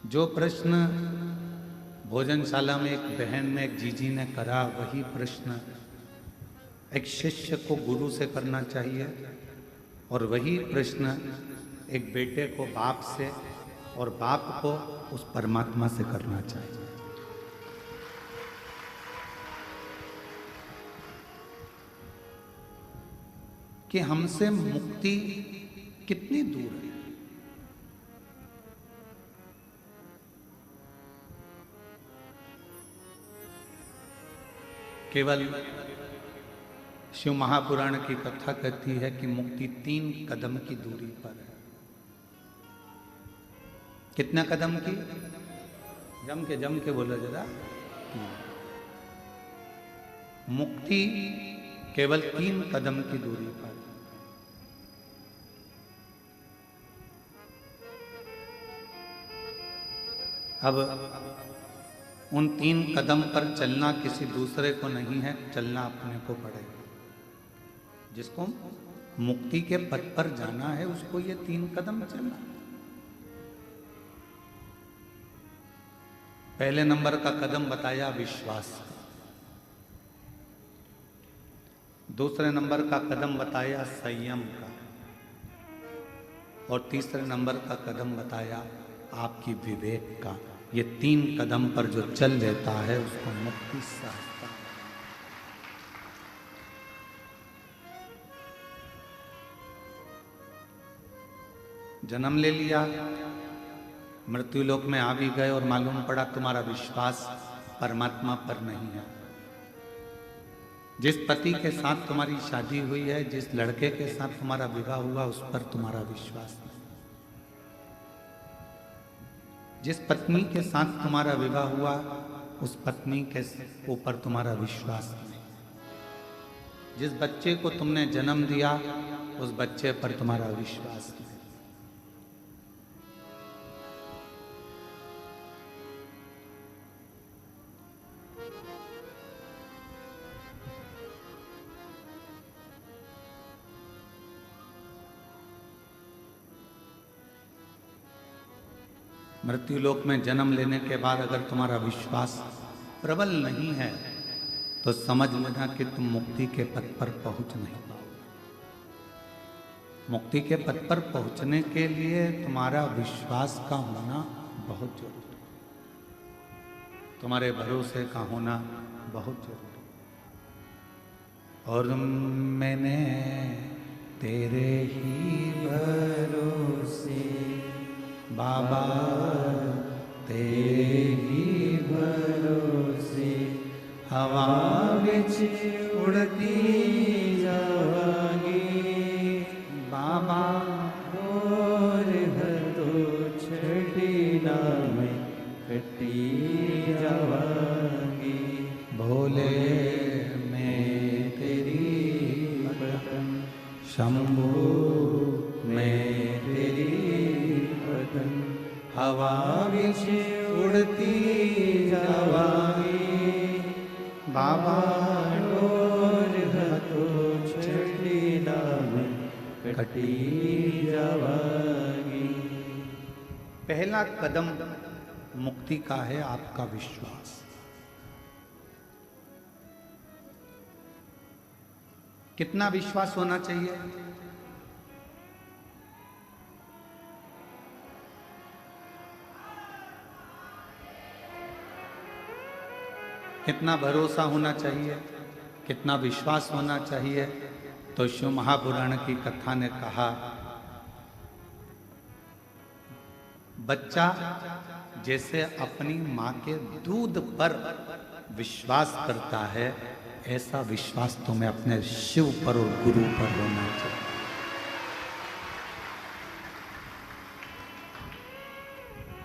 जो प्रश्न भोजनशाला में एक बहन ने, एक जीजी ने करा, वही प्रश्न एक शिष्य को गुरु से करना चाहिए और वही प्रश्न एक बेटे को बाप से और बाप को उस परमात्मा से करना चाहिए। कि हमसे मुक्ति कितनी दूर है। केवल शिव महापुराण की कथा कहती है कि मुक्ति 3 कदम की दूरी पर है। कितना कदम की? जम के बोलो जरा। मुक्ति केवल 3 कदम की दूरी पर। अब उन 3 कदम पर चलना किसी दूसरे को नहीं है, चलना अपने को पड़ेगा। जिसको मुक्ति के पथ पर जाना है उसको ये 3 कदम चलना। पहले नंबर का कदम बताया विश्वास, दूसरे नंबर का कदम बताया संयम का, और तीसरे नंबर का कदम बताया आपकी विवेक का। ये 3 कदम पर जो चल लेता है उसको मुक्ति सहजता। जन्म ले लिया, मृत्यु लोक में आ भी गए और मालूम पड़ा तुम्हारा विश्वास परमात्मा पर नहीं है। जिस पति के साथ तुम्हारी शादी हुई है, जिस लड़के के साथ तुम्हारा विवाह हुआ, उस पर तुम्हारा विश्वास नहीं। जिस पत्नी के साथ तुम्हारा विवाह हुआ, उस पत्नी के ऊपर तुम्हारा विश्वास नहीं। जिस बच्चे को तुमने जन्म दिया, उस बच्चे पर तुम्हारा विश्वास नहीं। मृत्यु लोक में जन्म लेने के बाद अगर तुम्हारा विश्वास प्रबल नहीं है तो समझ लेना कि तुम मुक्ति के पथ पर पहुंच नहीं पाओगे। मुक्ति के पथ पर पहुंचने के लिए तुम्हारा विश्वास का होना बहुत जरूरी है, तुम्हारे भरोसे का होना बहुत जरूरी है। और मैंने तेरे ही भरोसे बाबा, तेरे ही भरोसे हवा बिच उड़ती जावांगी। बाबा और तो छड़ी ना में कटी जावांगी। भोले मैं तेरी भगतन, शंभू मैं तेरी हवा बिच उड़ती जावांगी। बाबा डोर तो छड़ी नाम कटी जावांगी। पहला कदम मुक्ति का है आपका विश्वास। कितना विश्वास होना चाहिए? कितना भरोसा होना चाहिए, कितना विश्वास होना चाहिए? तो शिव महापुराण की कथा ने कहा, बच्चा जैसे अपनी माँ के दूध पर विश्वास करता है, ऐसा विश्वास तुम्हें अपने शिव पर और गुरु पर होना चाहिए।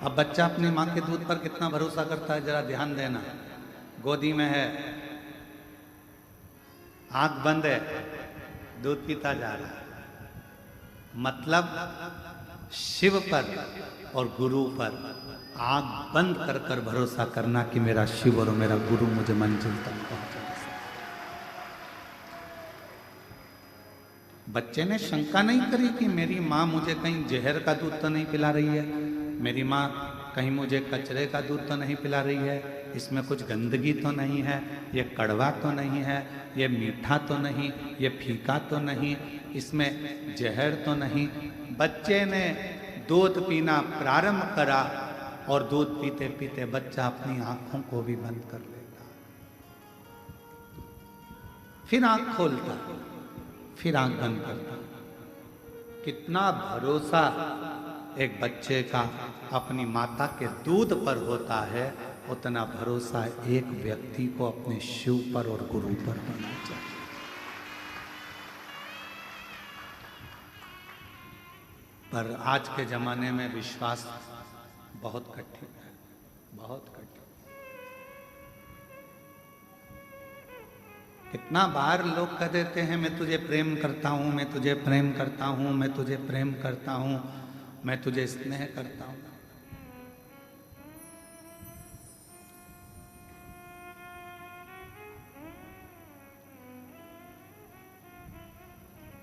अब बच्चा अपनी माँ के दूध पर कितना भरोसा करता है, जरा ध्यान देना। गोदी में है, आंख बंद है, दूध पीता जा रहा है। मतलब शिव पर और गुरु पर आंख बंद कर कर भरोसा करना कि मेरा शिव और मेरा गुरु मुझे मंजिल तक पहुंचा। बच्चे ने शंका नहीं करी कि मेरी माँ मुझे कहीं जहर का दूध तो नहीं पिला रही है, मेरी माँ कहीं मुझे कचरे का दूध तो नहीं पिला रही है, इसमें कुछ गंदगी तो नहीं है, ये कड़वा तो नहीं है, ये मीठा तो नहीं, ये फीका तो नहीं, इसमें जहर तो नहीं। बच्चे ने दूध पीना प्रारंभ करा और दूध पीते पीते बच्चा अपनी आंखों को भी बंद कर लेता, फिर आंख खोलता, फिर आंख बंद करता। कितना भरोसा एक बच्चे का अपनी माता के दूध पर होता है, उतना भरोसा एक व्यक्ति को अपने शिव पर और गुरु पर होना चाहिए। पर आज के जमाने में विश्वास बहुत कठिन है, बहुत कठिन। कितना बार लोग कह देते हैं मैं तुझे प्रेम करता हूं, मैं तुझे प्रेम करता हूं, मैं तुझे प्रेम करता हूं, मैं तुझे स्नेह करता हूं।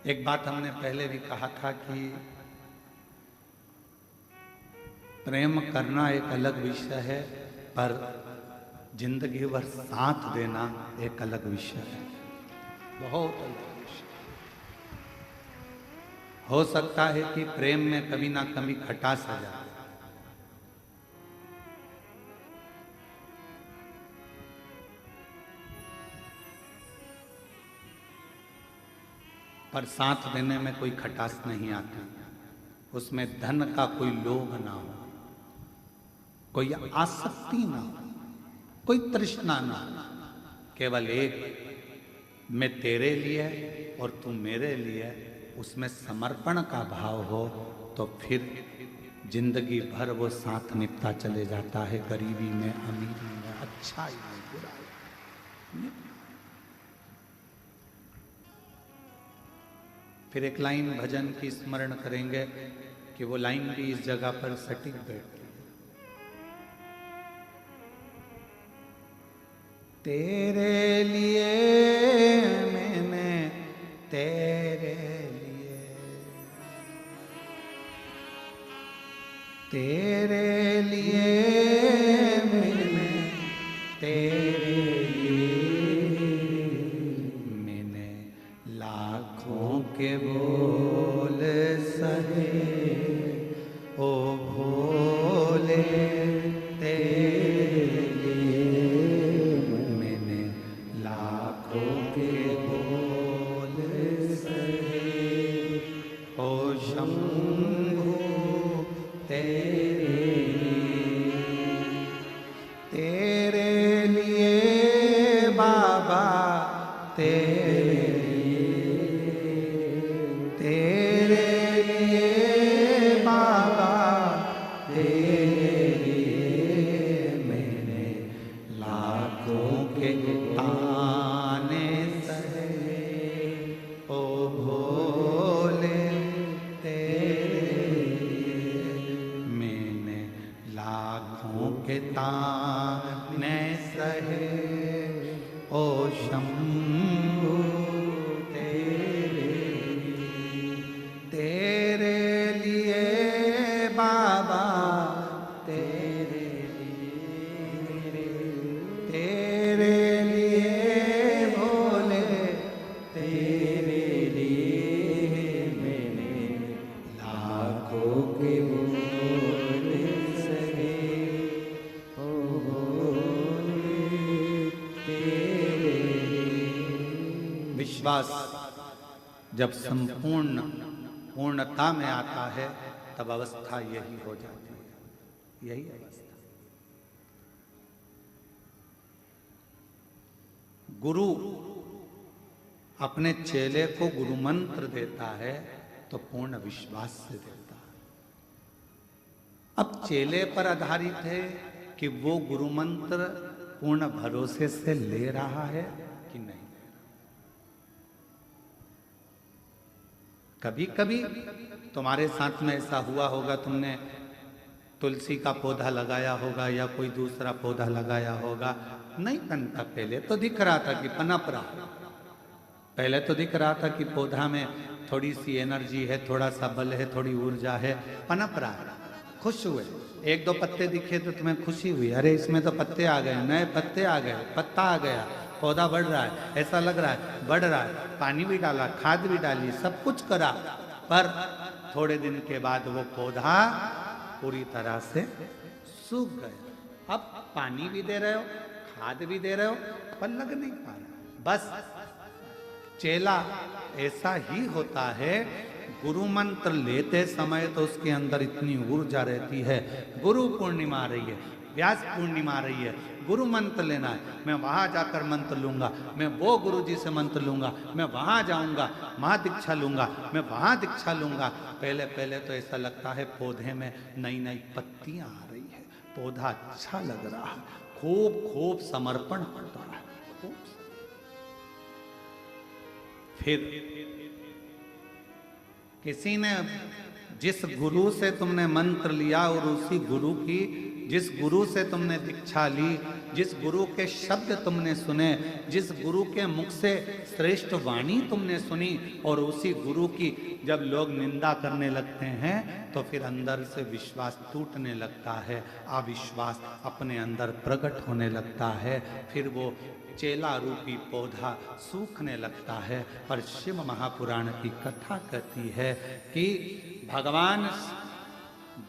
एक बात हमने पहले भी कहा था कि प्रेम करना एक अलग विषय है, पर जिंदगी भर साथ देना एक अलग विषय है, बहुत अलग विषय। हो सकता है कि प्रेम में कभी ना कभी खटास आ जाए, पर साथ देने में कोई खटास नहीं आती। उसमें धन का कोई लोभ ना हो, कोई आसक्ति ना हो, कोई तृष्णा ना हो, केवल एक मैं तेरे लिए और तू मेरे लिए, उसमें समर्पण का भाव हो तो फिर जिंदगी भर वो साथ निपटा चले जाता है, गरीबी में, अमीरी में, अच्छाई में, बुराई में। फिर एक लाइन भजन की स्मरण करेंगे कि वो लाइन भी इस जगह पर सटीक बैठती है। तेरे लिए मैंने, तेरे लिए, तेरे लिए मैंने, तेरे के बोल सहे ओ भोले, तेरे लिए मैंने लाखों के बोल सहे ओ शंभू, तेरे लिए बाबा, तेरे ताने सहे ओ शंभू, तेरे लिए बाबा, तेरे लिए भोले, तेरे लिए मैंने लाखों के विश्वास जब संपूर्ण पूर्णता में आता है तब अवस्था यही हो जाती है, यही अवस्था। गुरु अपने चेले को गुरु मंत्र देता है तो पूर्ण विश्वास से देता है। अब चेले पर आधारित है कि वो गुरु मंत्र पूर्ण भरोसे से ले रहा है कि नहीं। कभी कभी तुम्हारे साथ में ऐसा हुआ होगा, तुमने तुलसी का पौधा लगाया होगा या कोई दूसरा पौधा लगाया होगा, नहीं बनता। पहले तो दिख रहा था कि पनप रहा, पहले तो दिख रहा था कि पौधा में थोड़ी सी एनर्जी है, थोड़ा सा बल है, थोड़ी ऊर्जा है, पनप रहा है, खुश हुए। एक दो पत्ते दिखे तो तुम्हें खुशी हुई, अरे इसमें तो पत्ते आ गए, नए पत्ते आ गए, पत्ता आ गया, पौधा बढ़ रहा है, ऐसा लग रहा है बढ़ रहा है, पानी भी डाला, खाद भी डाली, सब कुछ करा, पर थोड़े दिन के बाद वो पौधा पूरी तरह से सूख गया। अब पानी भी दे रहे हो, खाद भी दे रहे हो, पर लग नहीं पा रहा। बस चेला ऐसा ही होता है, गुरु मंत्र लेते समय तो उसके अंदर इतनी ऊर्जा रहती है। गुरु पूर्णिमा आ रही है, व्यास पूर्णिमा आ रही है, गुरु मंत्र लेना है, मैं वहां जाकर मंत्र लूंगा, मैं वो गुरु जी से मंत्र लूंगा, मैं वहां जाऊंगा, वहां दीक्षा लूंगा, मैं वहां दीक्षा लूंगा। पहले पहले तो ऐसा लगता है पौधे में नई नई पत्तियां आ रही है, पौधा अच्छा लग रहा है, खूब खूब समर्पण होता है। फिर किसी ने, जिस गुरु से तुमने मंत्र लिया और उसी गुरु की, जिस गुरु से तुमने दीक्षा ली, जिस गुरु के शब्द तुमने सुने, जिस गुरु के मुख से श्रेष्ठ वाणी तुमने सुनी, और उसी गुरु की जब लोग निंदा करने लगते हैं तो फिर अंदर से विश्वास टूटने लगता है, अविश्वास अपने अंदर प्रकट होने लगता है, फिर वो चेला रूपी पौधा सूखने लगता है। पर शिव महापुराण की कथा कहती है कि भगवान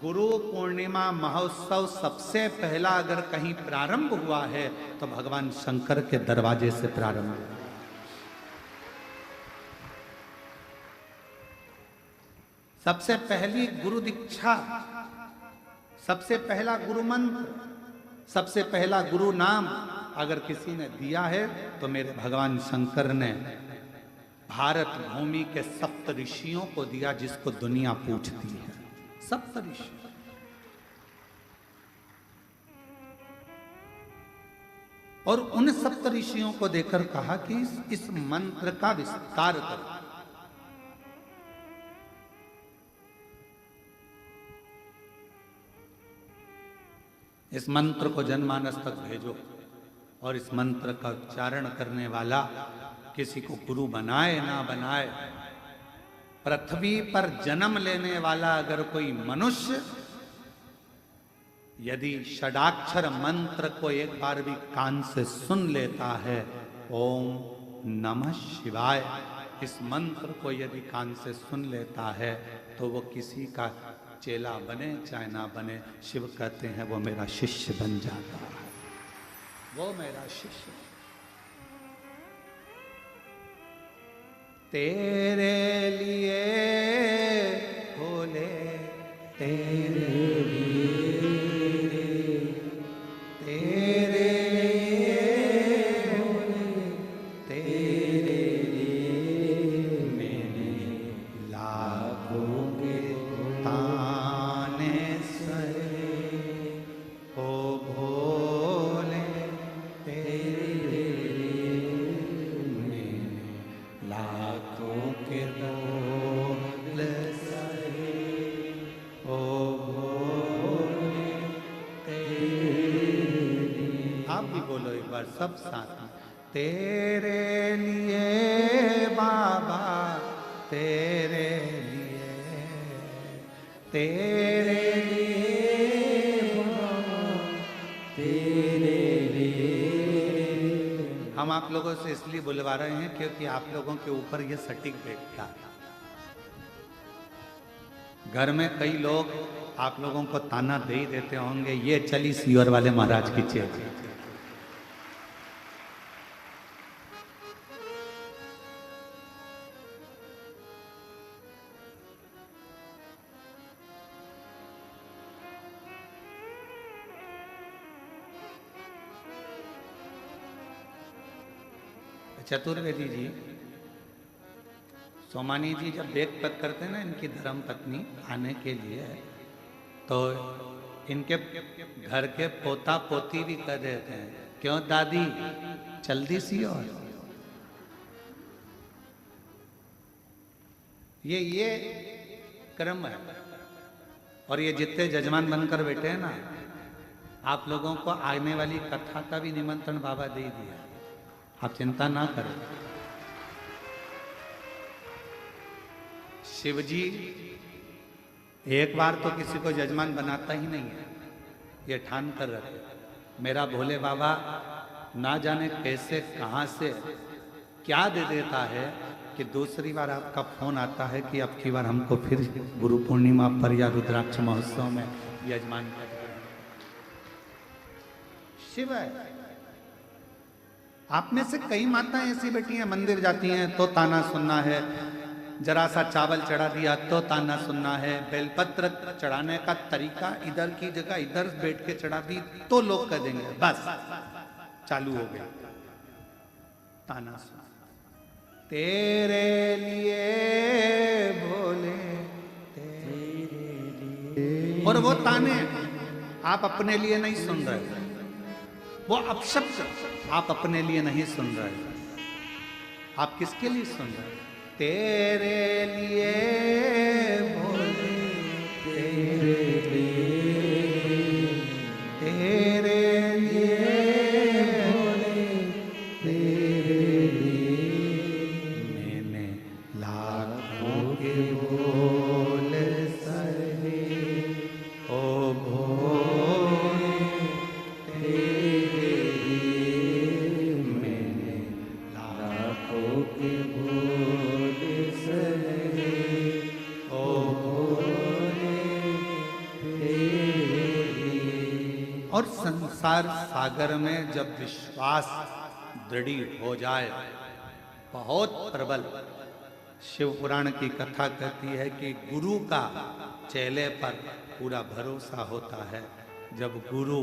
गुरु पूर्णिमा महोत्सव सबसे पहला अगर कहीं प्रारंभ हुआ है तो भगवान शंकर के दरवाजे से प्रारंभ हुआ। सबसे पहली गुरु दीक्षा, सबसे पहला गुरु मंत्र, सबसे पहला गुरु नाम अगर किसी ने दिया है तो मेरे भगवान शंकर ने भारत भूमि के सप्त ऋषियों को दिया, जिसको दुनिया पूछती है, सप्त ऋषि। और उन सप्त ऋषियों को देकर कहा कि इस मंत्र का विस्तार करो। इस मंत्र को जनमानस तक भेजो, और इस मंत्र का उच्चारण करने वाला किसी को गुरु बनाए ना बनाए, पृथ्वी पर जन्म लेने वाला अगर कोई मनुष्य यदि षडाक्षर मंत्र को एक बार भी कान से सुन लेता है, ओम नमः शिवाय, इस मंत्र को यदि कान से सुन लेता है तो वो किसी का चेला बने चाहे ना बने, शिव कहते हैं वो मेरा शिष्य बन जाता है, वो मेरा शिष्य। तेरे लिए खोले, तेरे लिए, तेरे लिए खोले, तेरे लिए मैंने लाखों के ताने सहे, ओ भोले तेरे लिए मैंने लाखों के बोल सहे, ओ भोले तेरे लिए। आप भी बोलो एक बार सब साथ में, तेरे लिए बाबा, तेरे लिए, तेरे लिए बाबा, तेरे लिए। हम आप लोगों से इसलिए बुलवा रहे हैं क्योंकि आप लोगों के ऊपर ये सटीक बैठता है। घर में कई लोग आप लोगों को ताना दे ही देते होंगे, ये चली सीवर वाले महाराज की चेत। चतुर्वेदी जी, सोमानी जी जब बेग पैक करते हैं ना इनकी धर्म पत्नी आने के लिए, तो इनके घर के पोता पोती भी कह देते हैं, क्यों दादी चल दी सी। और ये क्रम है। और ये जितने जजमान बनकर बैठे हैं ना, आप लोगों को आने वाली कथा का भी निमंत्रण बाबा दे दिया, आप चिंता ना करें। शिवजी एक बार तो किसी को जजमान बनाता ही नहीं है, ये ठान कर रखे, मेरा भोले बाबा ना जाने कैसे कहाँ से क्या दे देता है कि दूसरी बार आपका फोन आता है कि अब की बार हमको फिर गुरु पूर्णिमा पर या रुद्राक्ष महोत्सव में यजमान कर। शिव है। आप में से कई माताएं ऐसी बैठी हैं, मंदिर जाती हैं तो ताना सुनना है, जरा सा चावल चढ़ा दिया तो ताना सुनना है, बेलपत्र चढ़ाने का तरीका इधर की जगह इधर बैठ के चढ़ा दी तो लोग कह देंगे बस चालू हो गया ताना सुनना। तेरे लिए भोले तेरे लिए, और वो ताने आप अपने लिए नहीं सुन रहे, वो अपशब्द आप अपने लिए नहीं सुन रहे, आप किसके लिए सुन रहे? तेरे लिए भोले तेरे लिए, तेरे लिए भोले तेरे लिए, मैंने लाखों के बोल सहे ओ भोले तेरे लिए, मैंने लाखों के बोल सहे ओ भोले तेरे लिए। और संसार सागर में जब विश्वास दृढ़ हो जाए बहुत प्रबल, शिव पुराण की कथा कहती है कि गुरु का चेले पर पूरा भरोसा होता है। जब गुरु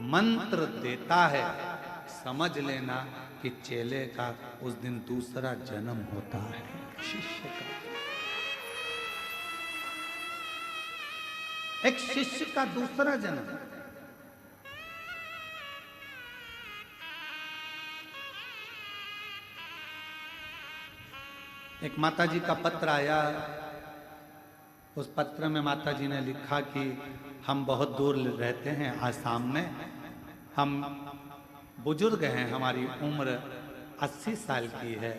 मंत्र देता है समझ लेना कि चेले का उस दिन दूसरा जन्म होता है, शिष्य का। एक शिष्य का दूसरा जन्म। एक माता जी का पत्र आया, उस पत्र में माता जी ने लिखा कि हम बहुत दूर रहते हैं आसाम में, हम बुजुर्ग हैं, हमारी उम्र 80 साल की है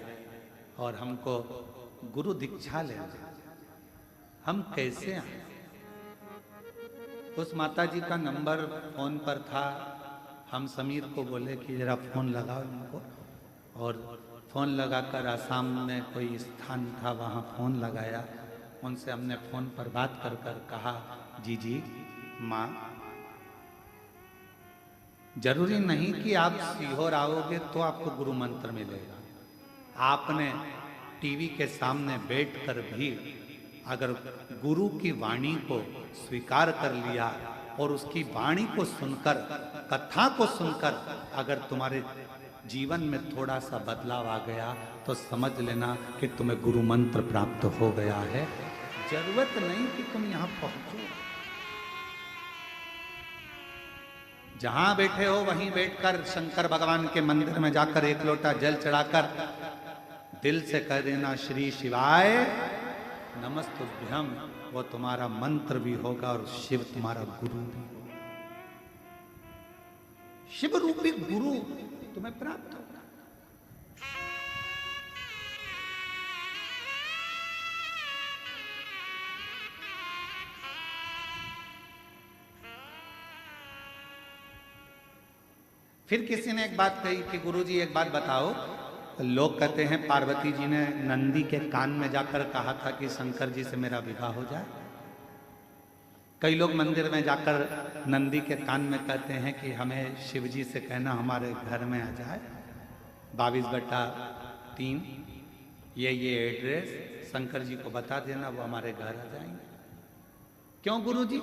और हमको गुरु दीक्षा लेना, हम कैसे आए? उस माता जी का नंबर फोन पर था। हम समीर को बोले कि जरा फोन लगाओ उनको, और फोन लगाकर आसाम में कोई स्थान था वहाँ फोन लगाया। उनसे हमने फोन पर बात कर कर कहा, जी माँ, जरूरी नहीं कि आप सीहोर आओगे तो आपको गुरु मंत्र मिलेगा। आपने टीवी के सामने बैठकर भी अगर गुरु की वाणी को स्वीकार कर लिया और उसकी वाणी को सुनकर, कथा को सुनकर अगर तुम्हारे जीवन में थोड़ा सा बदलाव आ गया तो समझ लेना कि तुम्हें गुरु मंत्र प्राप्त हो गया है। जरूरत नहीं कि तुम यहां पहुंचो, जहां बैठे हो वहीं बैठकर शंकर भगवान के मंदिर में जाकर एक लोटा जल चढ़ाकर दिल से कह देना श्री शिवाय नमस्तुभ्यम, वो तुम्हारा मंत्र भी होगा और शिव तुम्हारा गुरु भी होगा। शिव रूपी गुरु तुम्हें प्राप्त होगा। फिर किसी ने एक बात कही कि गुरुजी एक बात बताओ, लोग कहते हैं पार्वती जी ने नंदी के कान में जाकर कहा था कि शंकर जी से मेरा विवाह हो जाए। कई लोग मंदिर में जाकर नंदी के कान में कहते हैं कि हमें शिव जी से कहना हमारे घर में आ जाए, 22/3 ये एड्रेस शंकर जी को बता देना, वो हमारे घर आ जाएंगे। क्यों गुरुजी?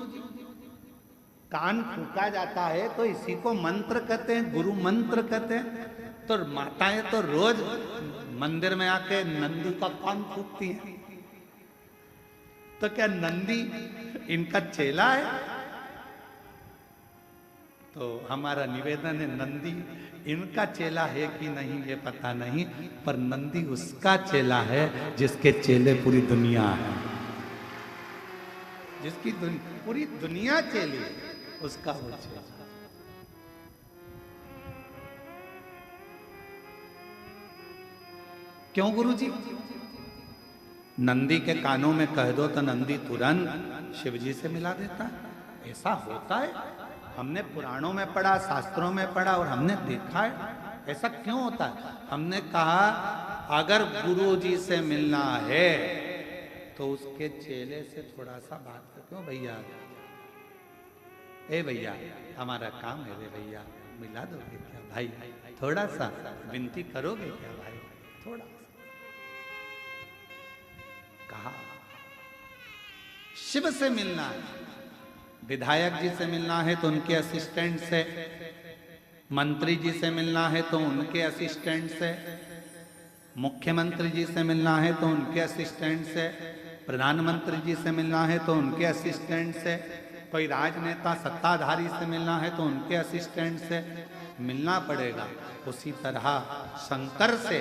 कान फूका जाता है तो इसी को मंत्र कहते हैं, गुरु मंत्र कहते हैं। तो माताएं तो रोज मंदिर में आके नंदी का कान फूकती हैं, तो क्या नंदी इनका चेला है? तो हमारा निवेदन है, नंदी इनका चेला है कि नहीं ये पता नहीं, पर नंदी उसका चेला है जिसके चेले पूरी दुनिया है, जिसकी पूरी दुनिया चेली है, उसका वो चेला। क्यों गुरुजी? नंदी के कानों में कह दो तो नंदी तुरंत शिव जी से मिला देता है, ऐसा होता है। हमने पुराणों में पढ़ा, शास्त्रों में पढ़ा और हमने देखा है। ऐसा क्यों होता है? हमने कहा अगर गुरु जी से मिलना है तो उसके चेले से थोड़ा सा बात कर। क्यों भैया, ए भैया हमारा काम है रे भैया, मिला दोगे क्या भाई? थोड़ा सा विनती करोगे क्या भाई? थोड़ा सा कहा। शिव से मिलना है, विधायक जी से मिलना है तो उनके असिस्टेंट से, मंत्री जी से मिलना है तो उनके असिस्टेंट से, मुख्यमंत्री जी से मिलना है तो उनके असिस्टेंट से, प्रधानमंत्री जी से मिलना है तो उनके असिस्टेंट से, कोई राजनेता सत्ताधारी से मिलना है तो उनके असिस्टेंट से मिलना पड़ेगा। उसी तरह शंकर से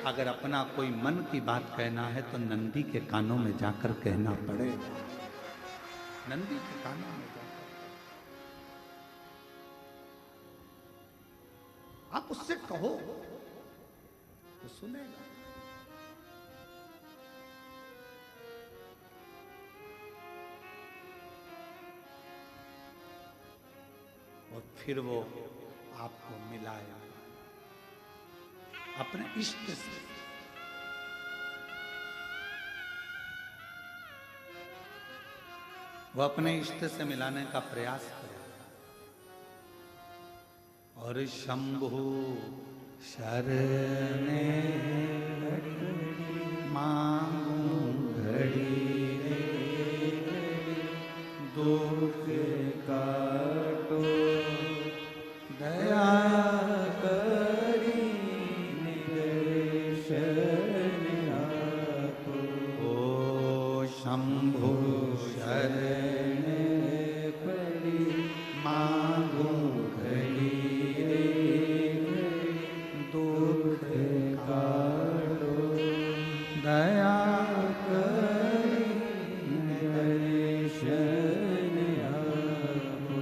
अगर अपना कोई मन की बात कहना है तो नंदी के कानों में जाकर कहना पड़ेगा। नंदी के कानों में जाकर आप उससे कहो तो सुनेगा। और फिर वो आपको मिलाएगा अपने इष्ट से। वो अपने इष्ट से मिलाने का प्रयास करेगा। और शंभु शरणे मांगू घड़ी दुख काटो दया करी निर्शरण आपो। ओ शंभु शरण पड़ी मांगू घड़ी दुख काटो दया करी निर्शरण आपो।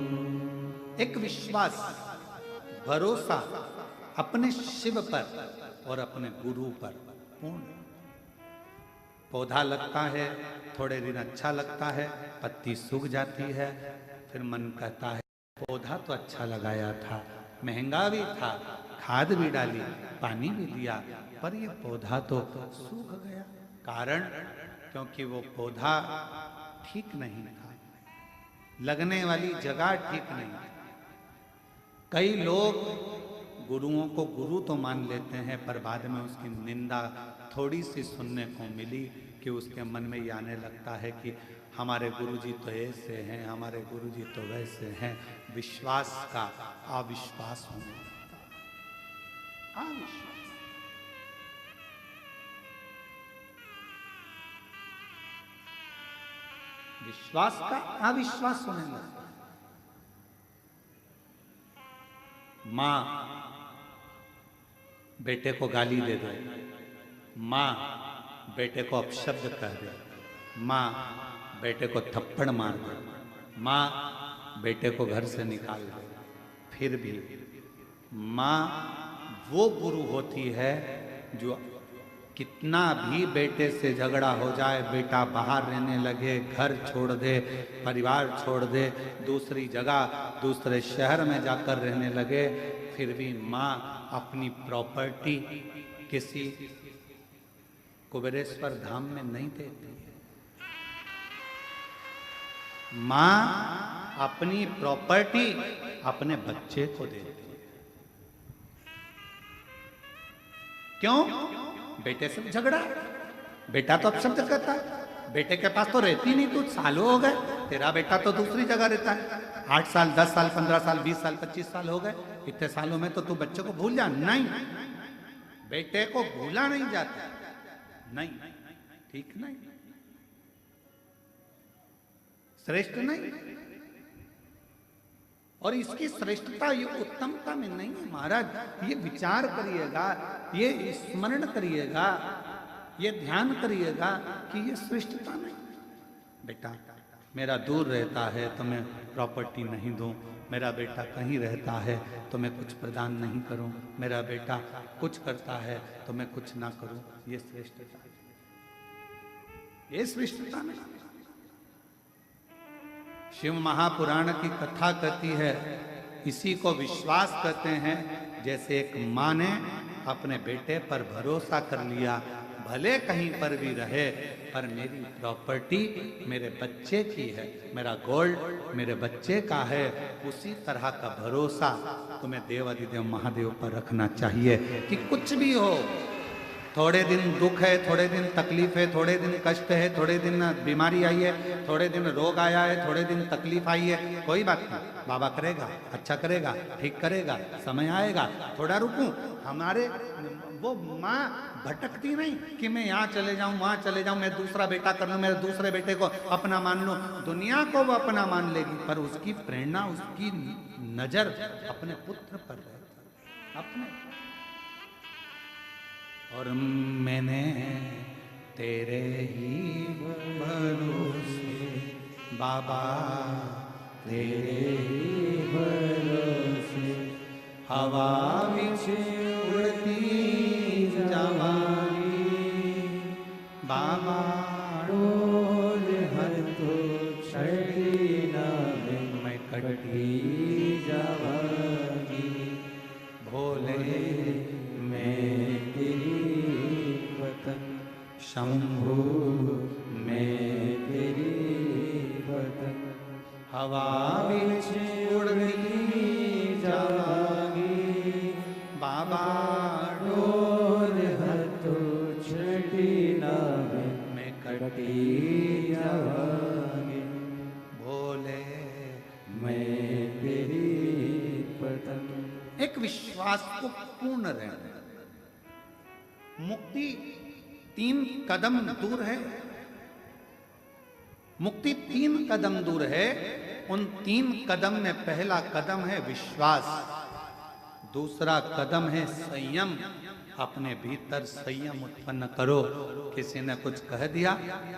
एक विश्वास, भरोसा अपने शिव पर और अपने गुरु पर पूर्ण। पौधा लगता है, थोड़े दिन अच्छा लगता है, पत्ती सूख जाती है, फिर मन कहता है पौधा तो अच्छा लगाया था, महंगा भी था, खाद भी डाली, पानी भी दिया, पर ये पौधा तो सूख गया। कारण क्योंकि वो पौधा ठीक नहीं था, लगने वाली जगह ठीक नहीं थी। कई लोग गुरुओं को गुरु तो मान लेते हैं, पर बाद में उसकी निंदा थोड़ी सी सुनने को मिली कि उसके मन में ये आने लगता है कि हमारे गुरुजी तो ऐसे हैं, हमारे गुरुजी तो वैसे हैं। विश्वास का अविश्वास होने लगता है। अविश्वास, विश्वास का अविश्वास होने लगता है। मां बेटे को गाली दे दे, मां बेटे को अपशब्द कह दे, मां बेटे को थप्पड़ मार दे, मां बेटे को घर से निकाल दे, फिर भी मां वो गुरु होती है जो कितना भी बेटे से झगड़ा हो जाए, बेटा बाहर रहने लगे, घर छोड़ दे, परिवार छोड़ दे, दूसरी जगह दूसरे शहर में जाकर रहने लगे, फिर भी माँ अपनी प्रॉपर्टी किसी कुबेरेश्वर धाम में नहीं देती है। माँ अपनी प्रॉपर्टी अपने बच्चे को देती है। क्यों? बेटे से झगड़ा, बेटा तो अपशब्द कहता है, बेटे के पास तो रहती नहीं, तू सालों हो गए, तेरा बेटा तो दूसरी जगह रहता है, 8 साल 10 साल 15 साल 20 साल 25 साल हो गए, इतने सालों में तो तू बच्चे को भूल जा। नहीं, बेटे को भूला नहीं जाता, नहीं, ठीक नहीं, श्रेष्ठ नहीं। और इसकी श्रेष्ठता ये उत्तमता में नहीं है महाराज। ये विचार करिएगा, ये स्मरण करिएगा, ये ध्यान करिएगा कि ये श्रेष्ठता नहीं। बेटा मेरा दूर रहता है तो मैं प्रॉपर्टी नहीं दूं, मेरा बेटा कहीं रहता है तो मैं कुछ प्रदान नहीं करूं, मेरा बेटा कुछ करता है तो मैं कुछ ना करूं, ये श्रेष्ठता है, ये श्रेष्ठता नहीं। शिव महापुराण की कथा कहती है, इसी को विश्वास कहते हैं। जैसे एक माँ ने अपने बेटे पर भरोसा कर लिया, भले कहीं पर भी रहे, पर मेरी प्रॉपर्टी मेरे बच्चे की है, मेरा गोल्ड मेरे बच्चे का है। उसी तरह का भरोसा तुम्हें देवाधिदेव महादेव पर रखना चाहिए कि कुछ भी हो, थोड़े दिन दुख है, थोड़े दिन तकलीफ है, थोड़े दिन कष्ट है, थोड़े दिन बीमारी आई है, थोड़े दिन रोग आया है, थोड़े दिन तकलीफ आई है, कोई बात नहीं, बाबा करेगा, अच्छा करेगा, ठीक करेगा, समय आएगा। थोड़ा रुकूं, हमारे वो माँ भटकती नहीं कि मैं यहाँ चले जाऊं, वहां चले जाऊं, मैं दूसरा बेटा कर लूं, मेरे दूसरे बेटे को अपना मान लूं। दुनिया को वो अपना मान लेगी, पर उसकी प्रेरणा, उसकी नजर अपने पुत्र पर है, अपने। और मैंने तेरे ही भरोसे बाबा, तेरे ही भरोसे हवा बिच उड़ती जवानी बाबा, डोल हर तो छड़ी ना मैं कटी जवानी, भोले मैं शंभु मैं तेरी बदन, हवा बिच उड़ती जागी बाबा, डोर हर तो छठी नावे मैं कटी जागी, भोले मैं तेरी बदन। एक विश्वास को पूर्ण रहना। मुक्ति 3 कदम दूर है, मुक्ति 3 कदम दूर है। उन 3 कदम में पहला कदम है विश्वास, दूसरा कदम है संयम। अपने भीतर संयम उत्पन्न करो। किसी ने कुछ कह दिया,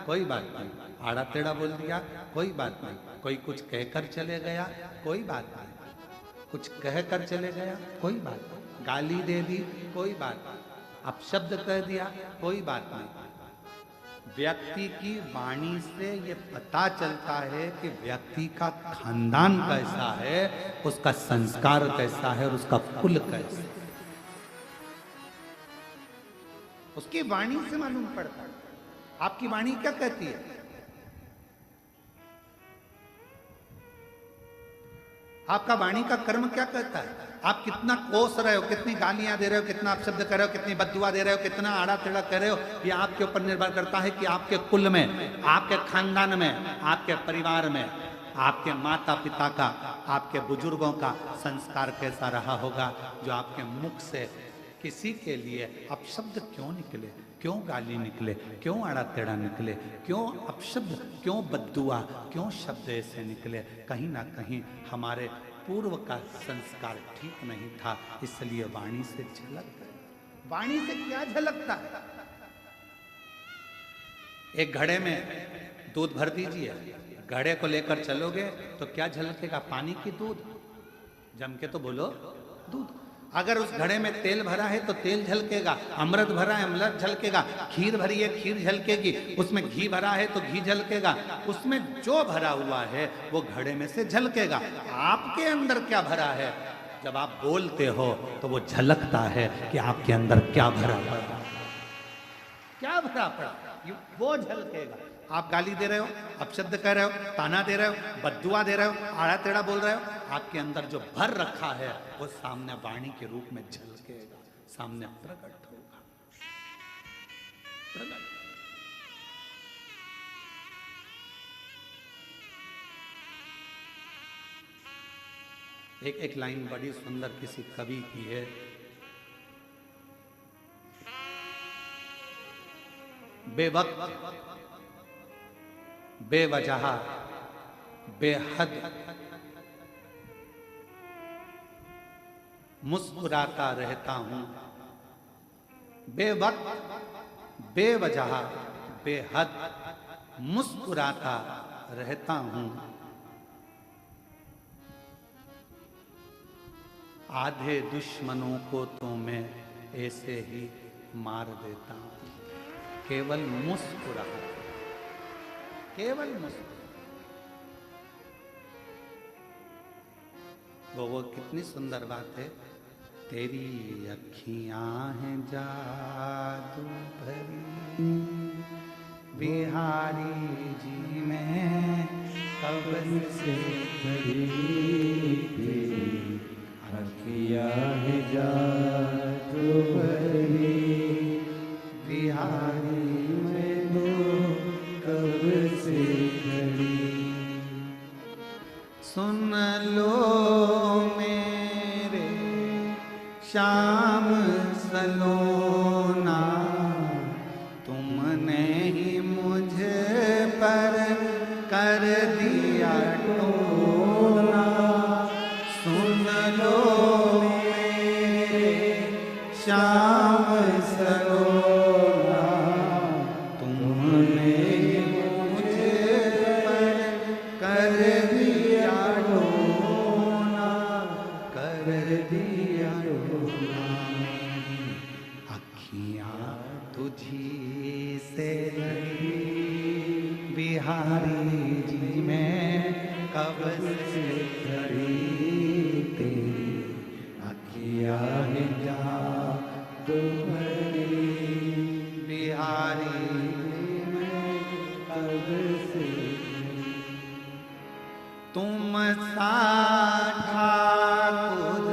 कोई बात नहीं, आड़ा टेढ़ा बोल दिया, कोई बात नहीं, कोई कुछ कहकर चले गया, कोई बात नहीं, कुछ कहकर चले गया, कोई बात नहीं, गाली दे दी, कोई बात नहीं, अपशब्द कह दिया, कोई बात नहीं। व्यक्ति की वाणी से ये पता चलता है कि व्यक्ति का खानदान कैसा है, उसका संस्कार कैसा है और उसका कुल कैसा है, उसकी वाणी से मालूम पड़ता है। आपकी वाणी क्या कहती है? आपका वाणी का कर्म क्या कहता है? आप कितना कोस रहे हो, कितनी गालियां दे रहे हो, कितना अपशब्द कर रहे हो, कितनी बद्दुआ दे रहे हो, कितना आड़ा टेढ़ा कर रहे हो, ये आपके ऊपर निर्भर करता है कि आपके कुल में, आपके खानदान में, आपके परिवार में, आपके माता पिता का, आपके बुजुर्गों का संस्कार कैसा रहा होगा। जो आपके मुख से किसी के लिए अपशब्द क्यों निकले, क्यों गाली निकले, क्यों आड़ा टेढ़ा निकले, क्यों अपशब्द, क्यों बद्दुआ, क्यों शब्द ऐसे निकले, कहीं ना कहीं हमारे पूर्व का संस्कार ठीक नहीं था, इसलिए वाणी से झलक गया। वाणी से क्या झलकता है? एक घड़े में दूध भर दीजिए, घड़े को लेकर चलोगे तो क्या झलकेगा? पानी की दूध। जम के तो बोलो, दूध। अगर उस घड़े में तेल भरा है तो तेल झलकेगा, अमृत भरा है अमृत झलकेगा, खीर भरी है खीर झलकेगी, उसमें घी भरा है तो घी झलकेगा, उसमें जो भरा हुआ है वो घड़े में से झलकेगा। आपके अंदर क्या भरा है? जब आप बोलते हो तो वो झलकता है कि आपके अंदर क्या भरा पड़ा, क्या भरा पड़ा, वो झलकेगा। आप गाली दे रहे हो, अपशब्द कह रहे हो, ताना दे रहे हो, बद्दुआ दे रहे हो, आड़ा टेढ़ा बोल रहे हो, आपके अंदर जो भर रखा है वो सामने वाणी के रूप में झलकेगा, सामने प्रकट होगा। प्रकट। एक लाइन बड़ी सुंदर किसी कवि की है। बेवक्त, बेवजह, बेहद मुस्कुराता रहता हूं, बेवक्त, बेवजह, बेहद मुस्कुराता रहता हूं, आधे दुश्मनों को तो मैं ऐसे ही मार देता हूं। केवल मुस्कुरा, केवल मुस्कुरा। वो कितनी सुंदर बात है। तेरी अखियां हैं जादू भरी, बिहारी जी में कब से खड़ी तेरी अखियां हैं जादू भरी, बिहारी में तो कब से खड़ी। सुन लो मेरे श्याम सलोना, तुमने ही मुझ पर कर दिया टोना। सुन लो मेरे श्याम सलोना, तुमने ही मुझ पर कर दिया टोना, कर दिया टोना। अखियां तुझी से लगी, बिहारी जी में कब से खड़ी तेरी अखियां हैं जादू भरी, बिहारी जी में कब से खड़ी। तुम सा ठाकुर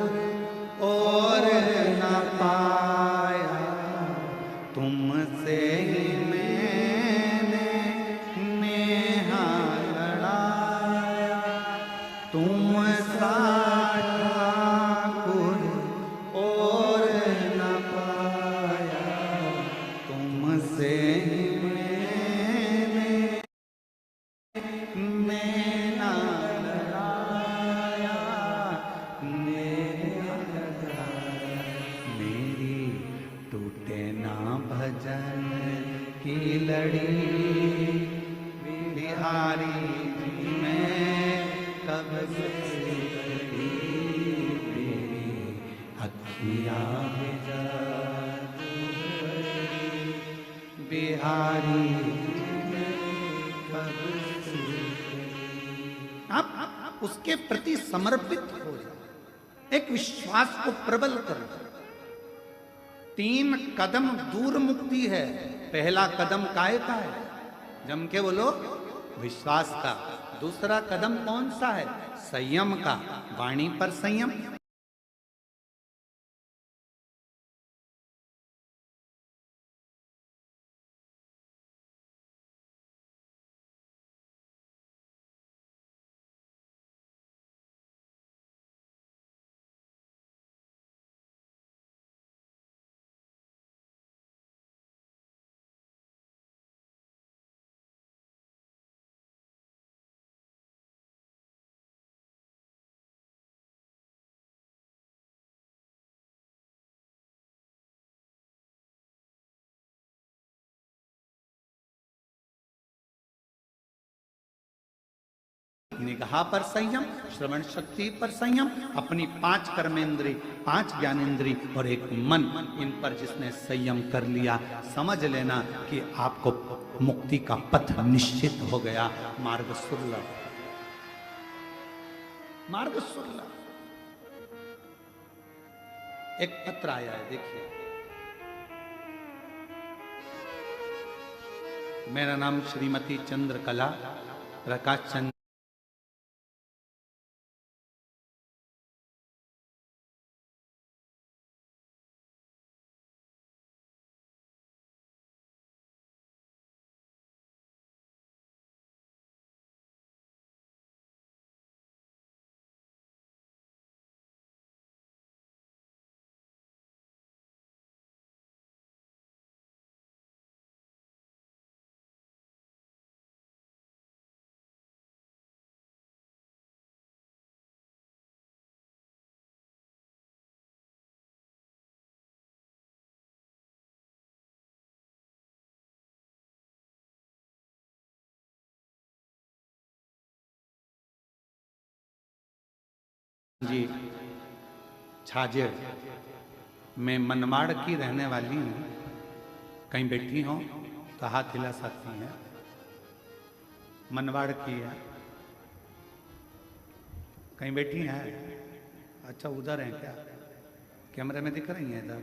और न पाया, तुमसे ही मैंने नेहा लड़ाया। तुम सा ठाकुर और न पाया, तुमसे ही मैंने नैना लड़ाया, नैना लड़ाया। मेरी टूटे ना भजन की लड़ी, बिहारी जी में कब से खड़ी तेरी अखियां हैं जादू भरी, बिहारी जी में कब से खड़ी। आप उसके प्रति समर्पित हो जाए, एक विश्वास को प्रबल करो। 3 कदम दूर मुक्ति है। पहला कदम काय का है? जम के बोलो, विश्वास का। दूसरा कदम कौन सा है? संयम का, वाणी पर संयम। निगाह पर संयम, श्रवण शक्ति पर संयम, अपनी 5 कर्मेंद्री, 5 ज्ञानेंद्री और एक मन, इन पर जिसने संयम कर लिया, समझ लेना कि आपको मुक्ति का पथ निश्चित हो गया। मार्ग सुलभ, मार्ग सुलभ। एक पत्र आया है, देखिए। मेरा नाम श्रीमती चंद्रकला प्रकाश चंद्र जी छाजेड़ मैं मनमाड़ की रहने वाली हूँ। कहीं बैठी हो तो हाथ हिला सकती हैं। मनमाड़ की है, कहीं बैठी हैं? अच्छा उधर हैं क्या? कैमरे में दिख रही हैं इधर?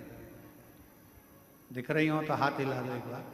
दिख रही हो तो हाथ हिला दो एक बार।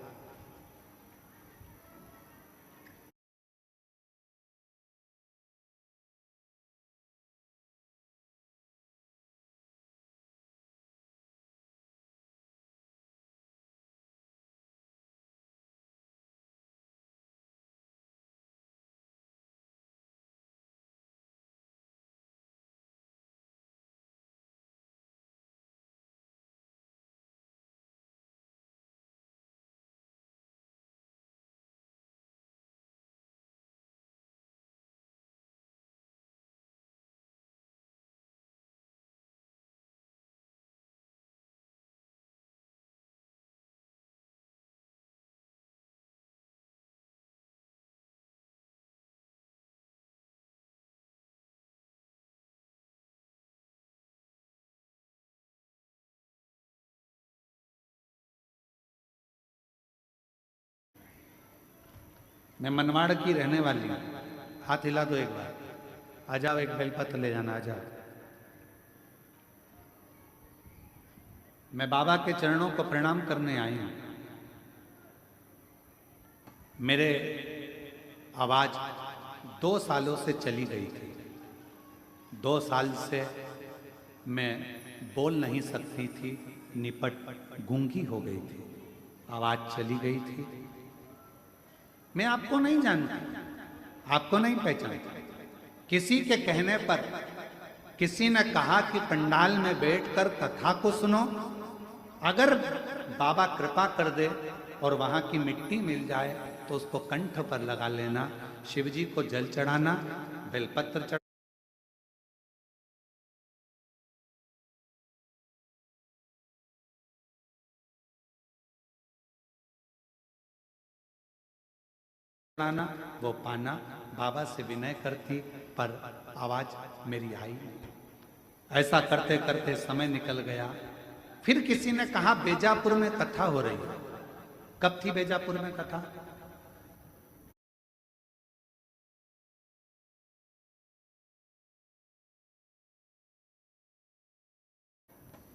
मैं मनवाड़ की रहने वाली हूँ। हाथ हिला दो एक बार। आ जाओ, एक बेलपत्र ले जाना, आ जाओ। मैं बाबा के चरणों को प्रणाम करने आई हूं। मेरे आवाज 2 सालों से चली गई थी। 2 साल से मैं बोल नहीं सकती थी, निपट गूंगी हो गई थी, आवाज चली गई थी। मैं आपको नहीं जानती, आपको नहीं पहचानती। किसी के कहने पर किसी ने कहा कि पंडाल में बैठकर कथा को सुनो। अगर बाबा कृपा कर दे और वहां की मिट्टी मिल जाए तो उसको कंठ पर लगा लेना, शिव जी को जल चढ़ाना, बेलपत्र चढ़ाना, वो पाना। बाबा से विनय करती पर आवाज मेरी आई नहीं। ऐसा करते करते समय निकल गया। फिर किसी ने कहा बेजापुर में कथा हो रही है। कब थी बेजापुर में कथा?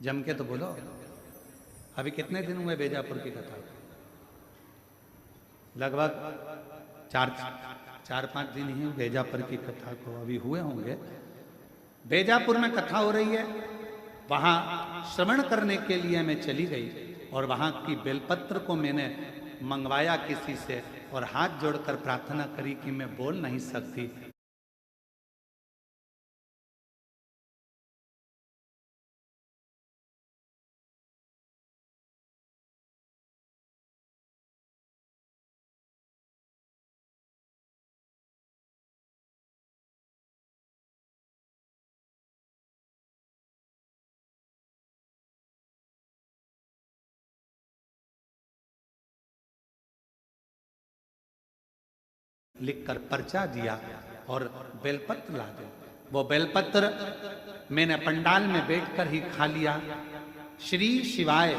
जम के तो बोलो। अभी कितने दिन हुए बेजापुर की कथा? लगभग 4-5 दिन ही बेजापुर की कथा को अभी हुए होंगे। बेजापुर में कथा हो रही है, वहां श्रवण करने के लिए मैं चली गई और वहां की बेलपत्र को मैंने मंगवाया किसी से और हाथ जोड़कर प्रार्थना करी कि मैं बोल नहीं सकती। लिखकर पर्चा दिया और बेलपत्र ला दो। वो बेलपत्र मैंने पंडाल में बैठकर ही खा लिया। श्री शिवाय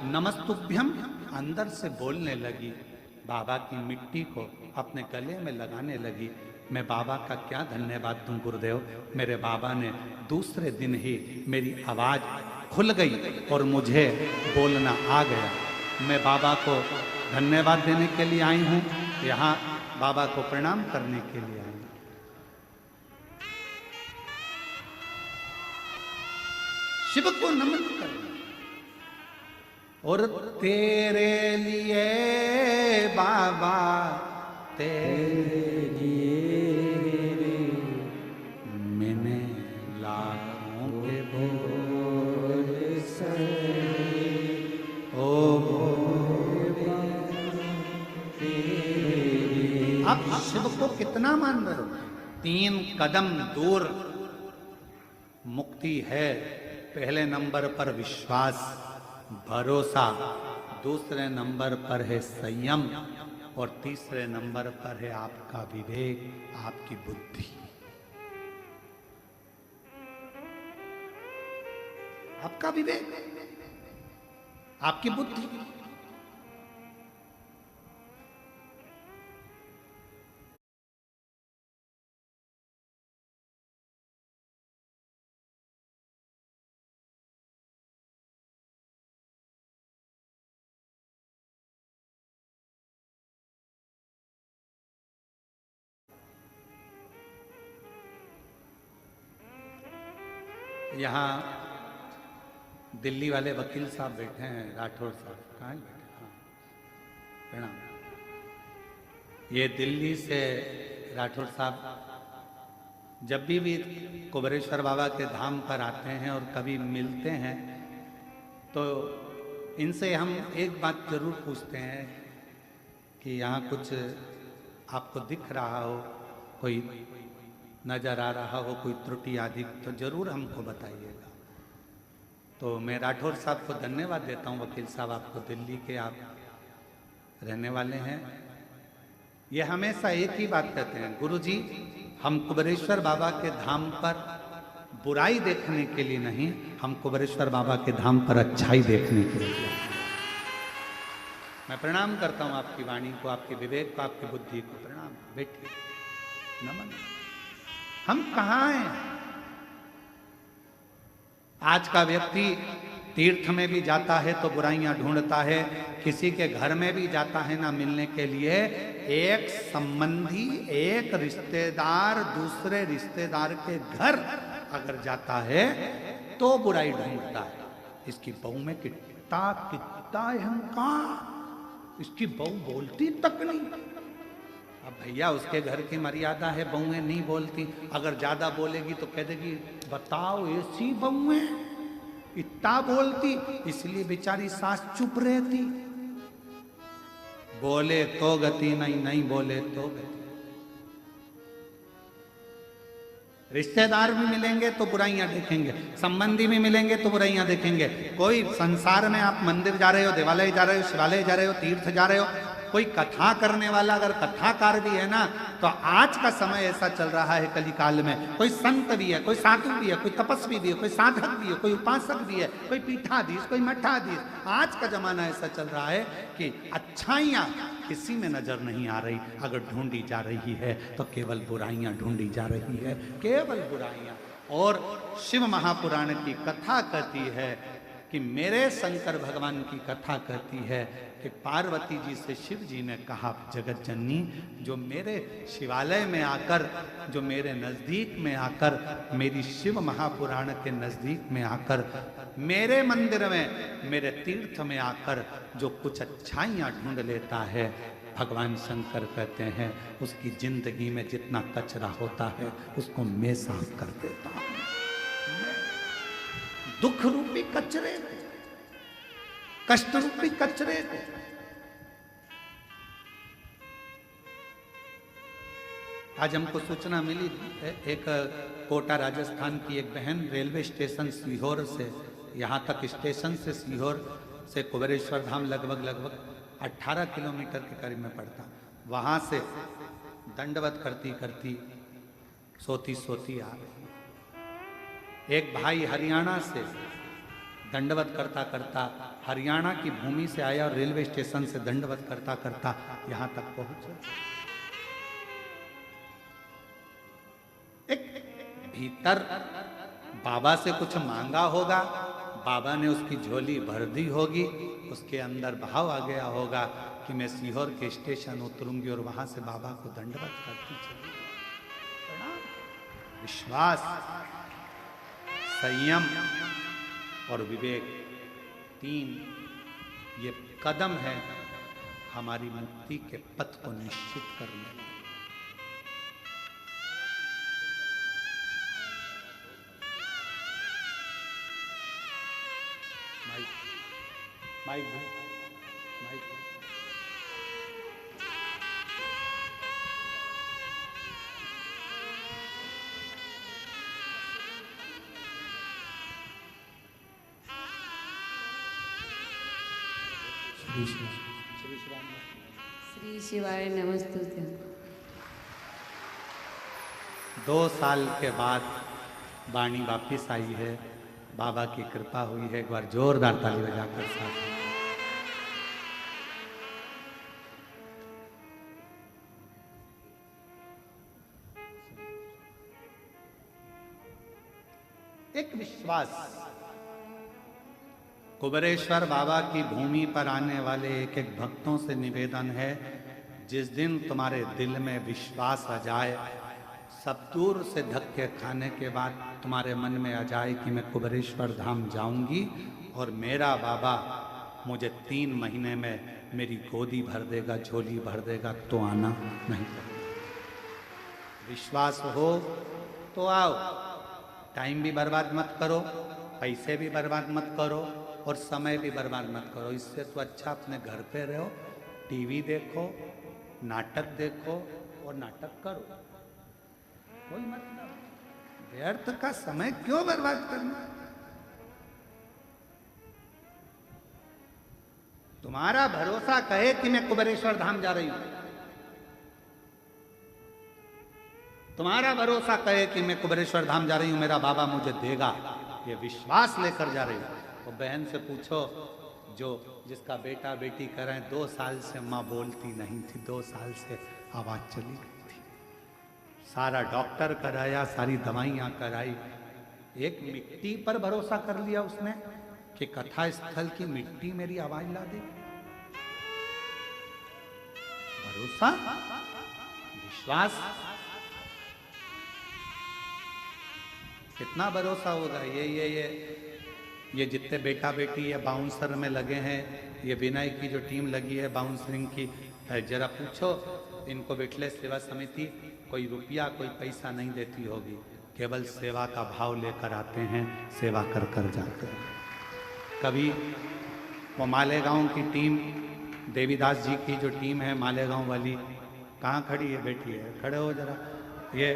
नमस्तुभ्यम अंदर से बोलने लगी। बाबा की मिट्टी को अपने गले में लगाने लगी। मैं बाबा का क्या धन्यवाद दूं गुरुदेव। मेरे बाबा ने दूसरे दिन ही मेरी आवाज खुल गई और मुझे बोलना आ गया। मैं बाबा को धन्यवाद देने के लिए आई हूं, यहाँ बाबा को प्रणाम करने के लिए आई। शिव को नमन करना। और तेरे लिए बाबा, तेरे लिए मैंने लाखों के बोल सहे। ओ आप शिव को कितना मान रहे हो? 3 कदम दूर मुक्ति है। पहले नंबर पर विश्वास, भरोसा, दूसरे नंबर पर है संयम और तीसरे नंबर पर है आपका विवेक, आपकी बुद्धि। आपका विवेक, आपकी बुद्धि। यहाँ दिल्ली वाले वकील साहब बैठे हैं, राठौर साहब कहाँ हैं बैठे? हाँ, प्रणाम। ये दिल्ली से राठौर साहब जब भी कुबेरेश्वर बाबा के धाम पर आते हैं और कभी मिलते हैं तो इनसे हम एक बात जरूर पूछते हैं कि यहाँ कुछ आपको दिख रहा हो, कोई नज़र आ रहा हो, कोई त्रुटि आदि, तो ज़रूर हमको बताइएगा। तो मैं राठौर साहब को धन्यवाद देता हूँ। वकील साहब, आपको दिल्ली के आप रहने वाले हैं। ये हमेशा एक ही बात कहते हैं, गुरुजी हम कुबेरेश्वर बाबा के धाम पर बुराई देखने के लिए नहीं, हम कुबेरेश्वर बाबा के धाम पर अच्छाई देखने के लिए। मैं प्रणाम करता हूँ आपकी वाणी को, आपके विवेक को, आपकी बुद्धि को प्रणाम। बैठिए, नमन। हम कहाँ हैं? आज का व्यक्ति तीर्थ में भी जाता है तो बुराइयां ढूंढता है, किसी के घर में भी जाता है ना मिलने के लिए, एक संबंधी, एक रिश्तेदार दूसरे रिश्तेदार के घर अगर जाता है तो बुराई ढूंढता है। इसकी बहू में कितना कितना अहंकार, इसकी बहू बोलती तक नहीं। अब भैया उसके घर की मर्यादा है, बहुएं नहीं बोलती। अगर ज्यादा बोलेगी तो कह देगी बताओ ऐसी बहुएं इतना बोलती, इसलिए बेचारी सास चुप रहती। बोले तो गति नहीं, नहीं बोले तो गति। रिश्तेदार भी मिलेंगे तो बुराइयां देखेंगे, संबंधी भी मिलेंगे तो बुराइयां देखेंगे। कोई संसार में आप मंदिर जा रहे हो, देवालय जा रहे हो, शिवालय जा रहे हो, तीर्थ जा रहे हो, कोई कथा करने वाला अगर कथाकार भी है ना, तो आज का समय ऐसा चल रहा है कली काल में, कोई संत भी है, कोई साधु भी है, कोई तपस्वी भी है, कोई साधक भी है, कोई उपासक भी है, कोई पीठाधीश, कोई मठाधीश। आज का जमाना ऐसा चल रहा है कि अच्छाइयाँ किसी में नजर नहीं आ रही, अगर ढूंढी जा रही है तो केवल बुराइयां ढूंढी जा रही है, केवल बुराइयां। और शिव महापुराण की कथा कहती है कि मेरे शंकर भगवान की कथा कहती है कि पार्वती जी से शिव जी ने कहा, जगत जननी जो मेरे शिवालय में आकर, जो मेरे नज़दीक में आकर, मेरी शिव महापुराण के नज़दीक में आकर, मेरे मंदिर में, मेरे तीर्थ में आकर जो कुछ अच्छाइयाँ ढूंढ लेता है, भगवान शंकर कहते हैं उसकी जिंदगी में जितना कचरा होता है उसको मैं साफ कर देता हूँ। दुख रूपी कचरे को, कष्ट रूपी कचरे को। आज हमको सूचना मिली, एक कोटा राजस्थान की एक बहन रेलवे स्टेशन सीहोर से, यहाँ तक स्टेशन से सीहोर से कुबेरेश्वर धाम लगभग 18 किलोमीटर के करीब में पड़ता, वहाँ से दंडवत करती करती सोती सोती आ गई। एक भाई हरियाणा से दंडवत करता करता हरियाणा की भूमि से आया और रेलवे स्टेशन से दंडवत करता करता यहाँ तक पहुंचा। एक भीतर बाबा से कुछ मांगा होगा, बाबा ने उसकी झोली भर दी होगी, उसके अंदर भाव आ गया होगा कि मैं सीहोर के स्टेशन उतरूंगी और वहां से बाबा को दंडवत करती चली। विश्वास, संयम और विवेक, 3 ये कदम है हमारी मुक्ति के पथ को निश्चित करने में। माइक भाई, माइक भाई। श्री शिवाय नमस्तुते। 2 साल के बाद वाणी वापिस आई है, बाबा की कृपा हुई है। एक बार जोरदार ताली बजाकर साथ। एक विश्वास, कुबेरेश्वर बाबा की भूमि पर आने वाले एक एक भक्तों से निवेदन है, जिस दिन तुम्हारे दिल में विश्वास आ जाए, सब दूर से धक्के खाने के बाद तुम्हारे मन में आ जाए कि मैं कुबेरेश्वर धाम जाऊंगी और मेरा बाबा मुझे 3 महीने में मेरी गोदी भर देगा, झोली भर देगा, तो आना नहीं। विश्वास हो तो आओ, टाइम भी बर्बाद मत करो, पैसे भी बर्बाद मत करो और समय भी बर्बाद मत करो। इससे तो अच्छा अपने घर पे रहो, टीवी देखो, नाटक देखो और नाटक करो, कोई मतलब व्यर्थ का समय क्यों बर्बाद करना। तुम्हारा भरोसा कहे कि मैं कुबेरेश्वर धाम जा रही हूं, तुम्हारा भरोसा कहे कि मैं कुबेरेश्वर धाम जा रही हूं, मेरा बाबा मुझे देगा, ये विश्वास लेकर जा रही हूं। तो बहन से पूछो जो जिसका बेटा बेटी कर रहे हैं, 2 साल से माँ बोलती नहीं थी, 2 साल से आवाज चली गई थी, सारा डॉक्टर कराया, सारी दवाइयां कराई, एक मिट्टी पर भरोसा कर लिया उसने कि कथा स्थल की मिट्टी मेरी आवाज ला दे। भरोसा, विश्वास, कितना भरोसा होगा। ये जितने बेटा बेटी ये बाउंसर में लगे हैं, ये विनय की जो टीम लगी है बाउंसरिंग की, जरा पूछो इनको बिटले सेवा समिति कोई रुपया कोई पैसा नहीं देती होगी, केवल सेवा का भाव लेकर आते हैं, सेवा कर कर जाते हैं। कभी वो मालेगांव की टीम, देवीदास जी की जो टीम है मालेगांव वाली, कहाँ खड़ी है? बेटी है, खड़े हो जरा, ये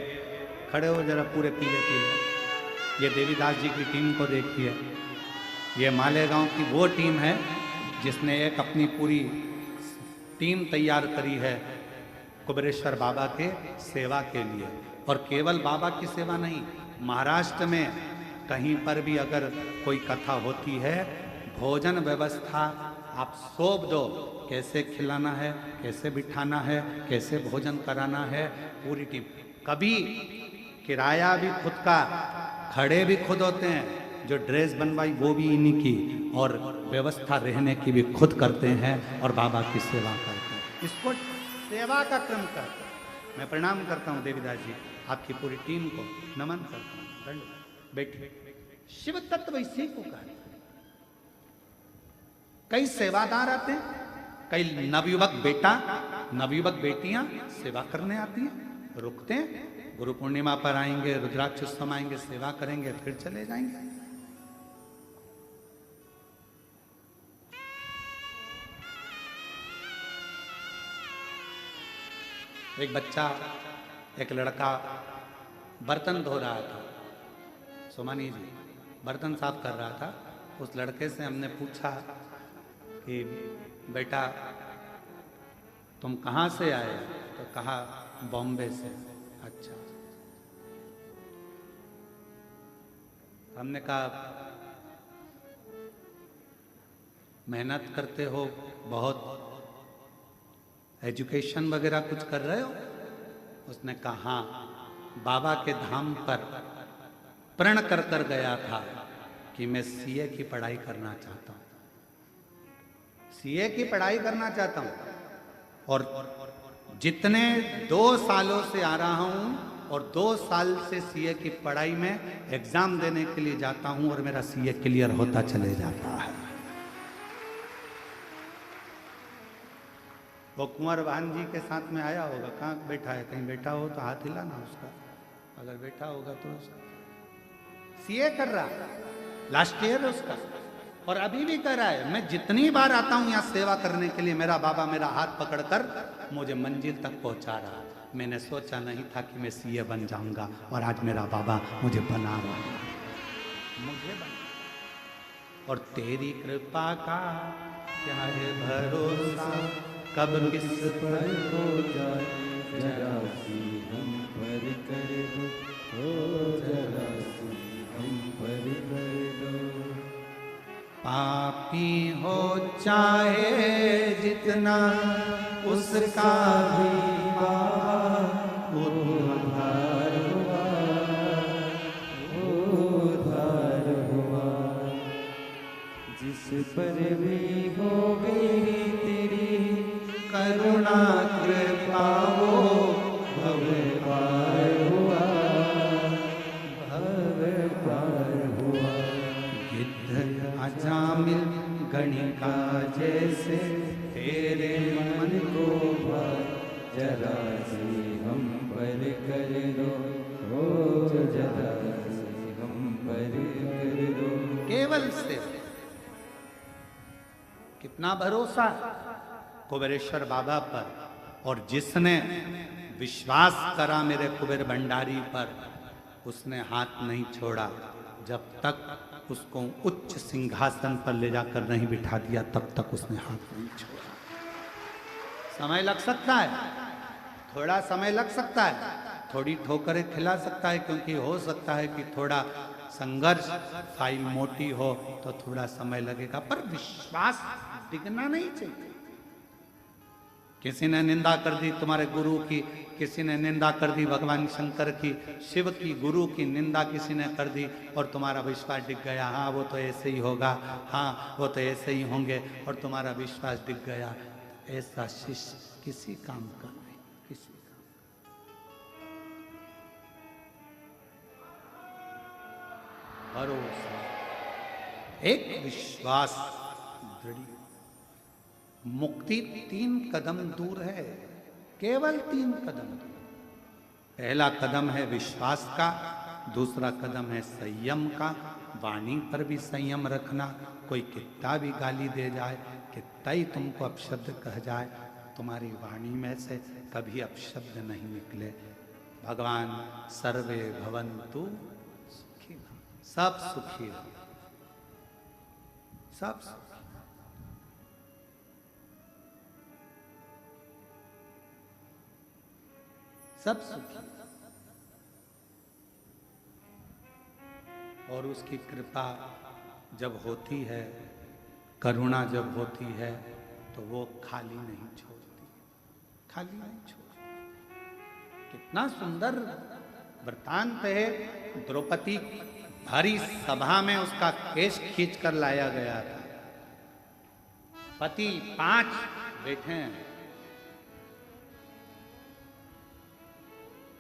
खड़े हो जरा, पूरे पीले पीले, ये देवीदास जी की टीम को देखिए। ये मालेगांव की वो टीम है जिसने एक अपनी पूरी टीम तैयार करी है कुबेरेश्वर बाबा के सेवा के लिए। और केवल बाबा की सेवा नहीं, महाराष्ट्र में कहीं पर भी अगर कोई कथा होती है, भोजन व्यवस्था आप सौंप दो, कैसे खिलाना है, कैसे बिठाना है, कैसे भोजन कराना है, पूरी टीम। कभी किराया भी खुद का, खड़े भी खुद होते हैं, जो ड्रेस बनवाई वो भी इन्हीं की, और व्यवस्था रहने की भी खुद करते हैं और बाबा की सेवा करते हैं। इसको सेवा का क्रम करते हैं। मैं प्रणाम करता हूँ देवीदास जी, आपकी पूरी टीम को नमन करता हूँ, दंड। बेटी शिव तत्व इसी को कहते हैं। कई सेवादार आते हैं, कई नवयुवक बेटा नवयुवक बेटियां सेवा करने आती हैं, रुकते हैं, गुरु पूर्णिमा पर आएंगे, रुद्राक्ष उत्सव आएंगे, सेवा करेंगे, फिर चले जाएंगे। एक बच्चा, एक लड़का बर्तन धो रहा था, सोमानी जी बर्तन साफ कर रहा था। उस लड़के से हमने पूछा कि बेटा तुम कहाँ से आए? तो कहा बॉम्बे से। अच्छा। हमने कहा मेहनत करते हो बहुत, एजुकेशन वगैरह कुछ कर रहे हो? उसने कहा हाँ, बाबा के धाम पर प्रण कर कर गया था कि मैं सीए की पढ़ाई करना चाहता हूँ, सीए की पढ़ाई करना चाहता हूँ। और जितने 2 सालों से आ रहा हूँ और 2 साल से सीए की पढ़ाई में एग्जाम देने के लिए जाता हूँ और मेरा सीए क्लियर होता चले जाता है। वो कुंवर वाहन जी के साथ में आया होगा, कहाँ बैठा है? कहीं बैठा हो तो हाथ हिलाना उसका, अगर बैठा होगा तो। सीए कर रहा, लास्ट ईयर उसका, और अभी भी कर रहा है। मैं जितनी बार आता हूँ यहाँ सेवा करने के लिए, मेरा बाबा मेरा हाथ पकड़कर मुझे मंजिल तक पहुँचा रहा। मैंने सोचा नहीं था कि मैं सीए बन जाऊंगा, और आज मेरा बाबा मुझे बना रहा है, मुझे बना। और तेरी कृपा का क्या है भरोसा, कब किस पर हो जाए, जरा सी हम पर कर दो, हो जरा सी हम पर कर दो। पापी हो चाहे जितना, उसका भी उद्धार हुआ, उद्धार हुआ। जिस पर भी हो गई तेरी करुणा कृपा, वो भव पार हुआ, कणिका जैसे तेरे मन को भाए, जरा सी हम पर कर दो, हो जरा सी हम पर कर दो। केवल से कितना भरोसा कुबेरेश्वर बाबा पर, और जिसने विश्वास करा मेरे कुबेर भंडारी पर, उसने हाथ नहीं छोड़ा जब तक उसको उच्च सिंहासन पर ले जाकर नहीं बिठा दिया, तब तक उसने हाथ नहीं छोड़ा। समय लग सकता है, थोड़ा समय लग सकता है, थोड़ी ठोकरें खिला सकता है, क्योंकि हो सकता है कि थोड़ा संघर्ष, फाइल मोटी हो तो थोड़ा समय लगेगा, पर विश्वास डिगना नहीं चाहिए। किसी ने निंदा कर दी तुम्हारे गुरु की, किसी ने निंदा कर दी भगवान शंकर की, शिव की, गुरु की निंदा किसी ने कर दी और तुम्हारा विश्वास डिग गया। हाँ वो तो ऐसे ही होगा, हाँ वो तो ऐसे ही होंगे, और तुम्हारा विश्वास डिग गया। ऐसा शिष्य किसी काम का नहीं, किसी का। भरोसा, एक विश्वास दृढ़। मुक्ति 3 कदम दूर है, केवल 3 कदम दूर। पहला कदम है विश्वास का, दूसरा कदम है संयम का, वाणी पर भी संयम रखना। कोई कितना भी गाली दे जाए, कितना ही तुमको अपशब्द कह जाए, तुम्हारी वाणी में से कभी अपशब्द नहीं निकले। भगवान सर्वे भवन्तु सुखी, सब सुखी रहो, सब सुखी। सब सुखी, और उसकी कृपा जब होती है, करुणा जब होती है, तो वो खाली नहीं छोड़ती, खाली नहीं छोड़ती। कितना सुंदर वृतांत है। द्रौपदी भरी सभा में उसका केश खींच कर लाया गया था। पति 5 बैठे हैं,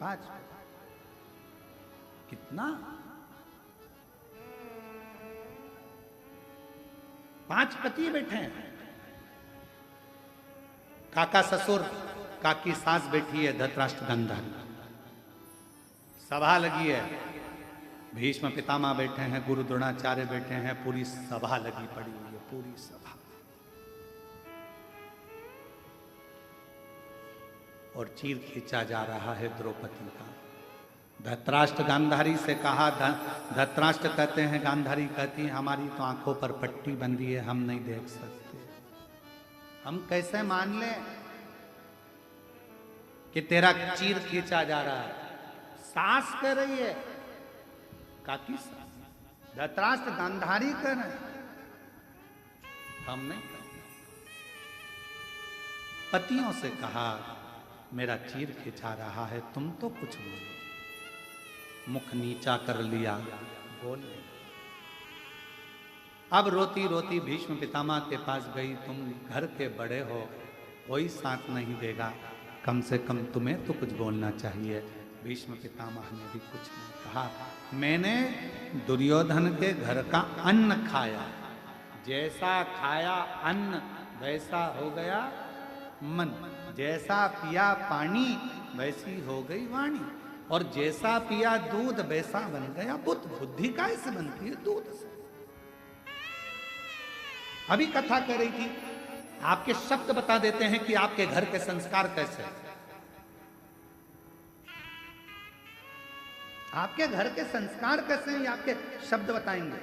5, कितना 5 पति बैठे हैं। काका ससुर, काकी सास बैठी है, धृतराष्ट्र गांधारी। सभा लगी है, भीष्म पितामह बैठे हैं, गुरु द्रोणाचार्य बैठे हैं, पूरी सभा लगी पड़ी हुई है, पूरी सभा। और चीर खींचा जा रहा है द्रौपदी का। धृतराष्ट्र गांधारी से कहा, धृतराष्ट्र कहते हैं, गांधारी कहती है, हमारी तो आंखों पर पट्टी बंधी है, हम नहीं देख सकते। हम कैसे मान लें कि तेरा चीर खींचा जा रहा है? सास कह रही है, काकी सास, धृतराष्ट्र गांधारी कह रहे हैं, हम नहीं कर। पतियों से कहा, मेरा चीर खिंचा रहा है, तुम तो कुछ बोलो। मुख नीचा कर लिया, बोल नहीं। अब रोती रोती भीष्म पितामह के पास गई, तुम घर के बड़े हो, कोई साथ नहीं देगा, कम से कम तुम्हें तो कुछ बोलना चाहिए। भीष्म पितामह ने भी कुछ नहीं कहा। मैंने दुर्योधन के घर का अन्न खाया, जैसा खाया अन्न वैसा हो गया मन, जैसा पिया पानी वैसी हो गई वाणी, और जैसा पिया दूध वैसा बन गया बुद्धि। बुद्धि कैसे बनती है? दूध से। अभी कथा कर रही थी, आपके शब्द बता देते हैं कि आपके घर के संस्कार कैसे हैं। आपके घर के संस्कार कैसे हैं, आपके शब्द बताएंगे।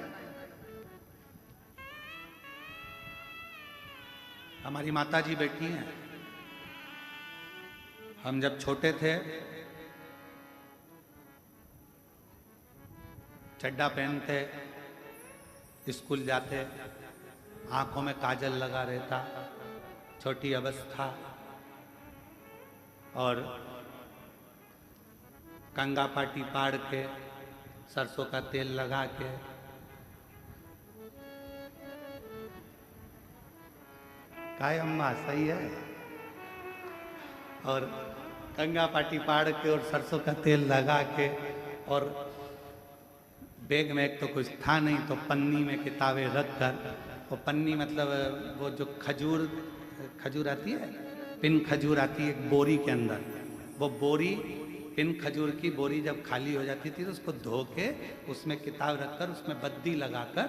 हमारी माता जी बैठी हैं। हम जब छोटे थे, चड्डा पहनते, स्कूल जाते, आंखों में काजल लगा रहता, छोटी अवस्था, और कंगा पाटी पाड़ के, सरसों का तेल लगा के, काय अम्मा सही है, और कंगा पाटी पाड़ के और सरसों का तेल लगा के, और बैग में एक तो कुछ था नहीं, तो पन्नी में किताबें रख कर वो पन्नी मतलब वो जो खजूर खजूर आती है, पिन खजूर आती है एक बोरी के अंदर, वो बोरी पिन खजूर की बोरी जब खाली हो जाती थी तो उसको धो के उसमें किताब रखकर उसमें बद्दी लगाकर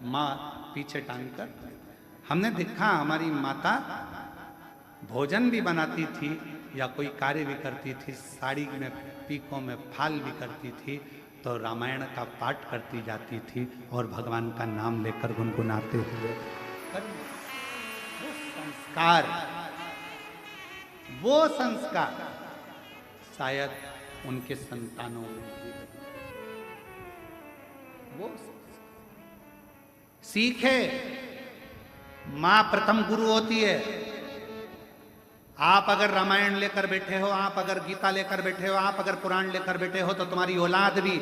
माँ पीछे टांग कर, हमने देखा हमारी माता भोजन भी बनाती थी या कोई कार्य भी करती थी, साड़ी में पीकों में फाल भी करती थी, तो रामायण का पाठ करती जाती थी और भगवान का नाम लेकर गुनगुनाते हुए। वो संस्कार शायद उनके संतानों में भी वो सीखे। मां प्रथम गुरु होती है। आप अगर रामायण लेकर बैठे हो, आप अगर गीता लेकर बैठे हो, आप अगर पुराण लेकर बैठे हो, तो तुम्हारी औलाद भी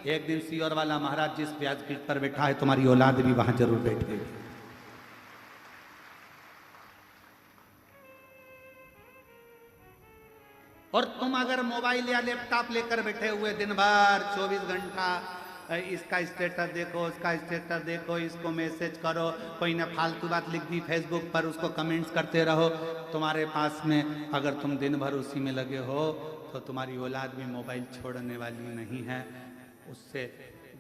एक दिन सीहोर वाला महाराज जिस व्यासपीठ पर बैठा है, तुम्हारी औलाद भी वहां जरूर बैठेगी। और तुम अगर मोबाइल या लैपटॉप लेकर बैठे हुए दिन भर 24 घंटा इसका स्टेटस देखो, उसका स्टेटस देखो, इसको मैसेज करो, कोई ने फालतू बात लिख दी फेसबुक पर, उसको कमेंट्स करते रहो, तुम्हारे पास में अगर तुम दिन भर उसी में लगे हो तो तुम्हारी औलाद भी मोबाइल छोड़ने वाली नहीं है। उससे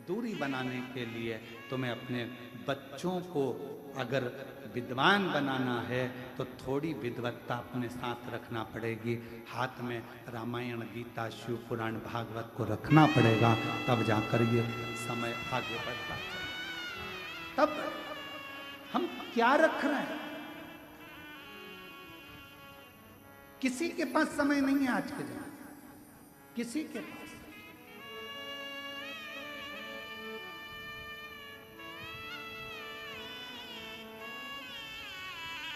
दूरी बनाने के लिए तुम्हें अपने बच्चों को अगर विद्वान बनाना है तो थोड़ी विद्वत्ता अपने साथ रखना पड़ेगी। हाथ में रामायण, गीता, शिव पुराण, भागवत को रखना पड़ेगा, तब जाकर ये समय आगे बढ़ता है। तब हम क्या रख रहे हैं? किसी के पास समय नहीं है आज के जमाने, किसी के पास।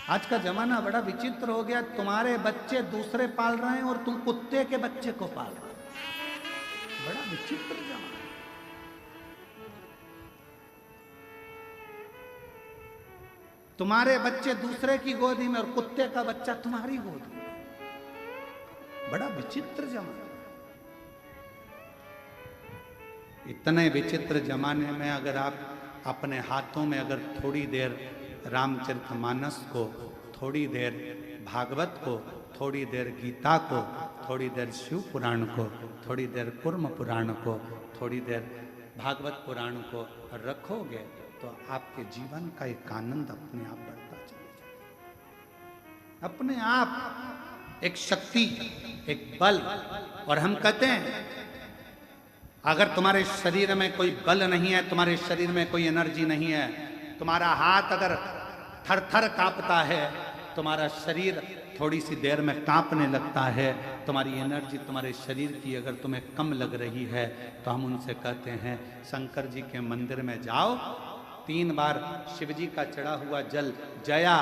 आज का जमाना बड़ा विचित्र हो गया। तुम्हारे बच्चे दूसरे पाल रहे हैं और तुम कुत्ते के बच्चे को पाल रहे हो। बड़ा विचित्र जमाना। तुम्हारे बच्चे दूसरे की गोदी में और कुत्ते का बच्चा तुम्हारी गोदी में। बड़ा विचित्र जमाना। इतने विचित्र जमाने में अगर आप अपने हाथों में अगर थोड़ी देर रामचरितमानस को, थोड़ी देर भागवत को, थोड़ी देर गीता को, थोड़ी देर शिव पुराण को, थोड़ी देर कुर्म पुराण को, थोड़ी देर भागवत पुराण को रखोगे तो आपके जीवन का एक आनंद अपने आप बढ़ता चलेगा। अपने आप एक शक्ति, एक बल। और हम कहते हैं अगर तुम्हारे शरीर में कोई बल नहीं है, तुम्हारे शरीर में कोई एनर्जी नहीं है, तुम्हारा हाथ अगर थर थर कांपता है, तुम्हारा शरीर थोड़ी सी देर में कांपने लगता है, तुम्हारी एनर्जी तुम्हारे शरीर की अगर तुम्हें कम लग रही है, तो हम उनसे कहते हैं शंकर जी के मंदिर में जाओ, 3 बार शिव जी का चढ़ा हुआ जल, जया,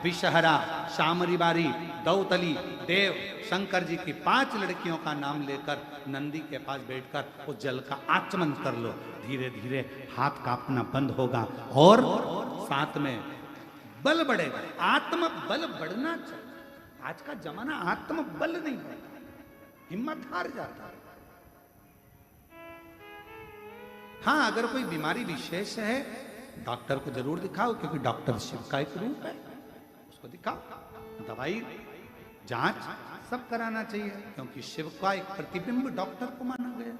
विषहरा, शामरी बारी, दौतली, देव, शंकर जी की 5 लड़कियों का नाम लेकर नंदी के पास बैठकर उस जल का आचमन कर लो। धीरे धीरे हाथ कांपना बंद होगा और साथ में बल बढ़ेगा। आत्म बल बढ़ना चाहिए। आज का जमाना आत्म बल नहीं बढ़ता, हिम्मत हार जाता है। हाँ, अगर कोई बीमारी विशेष है डॉक्टर को जरूर दिखाओ, क्योंकि डॉक्टर शिव का एक रूप है, उसको दिखाओ। दवाई, जांच सब कराना चाहिए, क्योंकि शिव का एक प्रतिबिंब डॉक्टर को माना गया।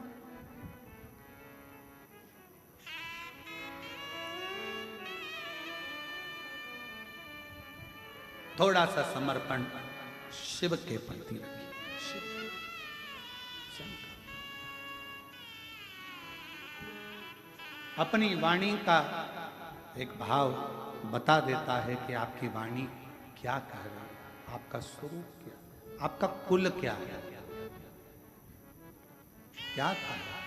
थोड़ा सा समर्पण शिव के प्रति रखिए। शिव, शंकर। अपनी वाणी का एक भाव बता देता है कि आपकी वाणी क्या कह रहा है, आपका स्वरूप क्या, आपका कुल क्या है, क्या कह रहा है।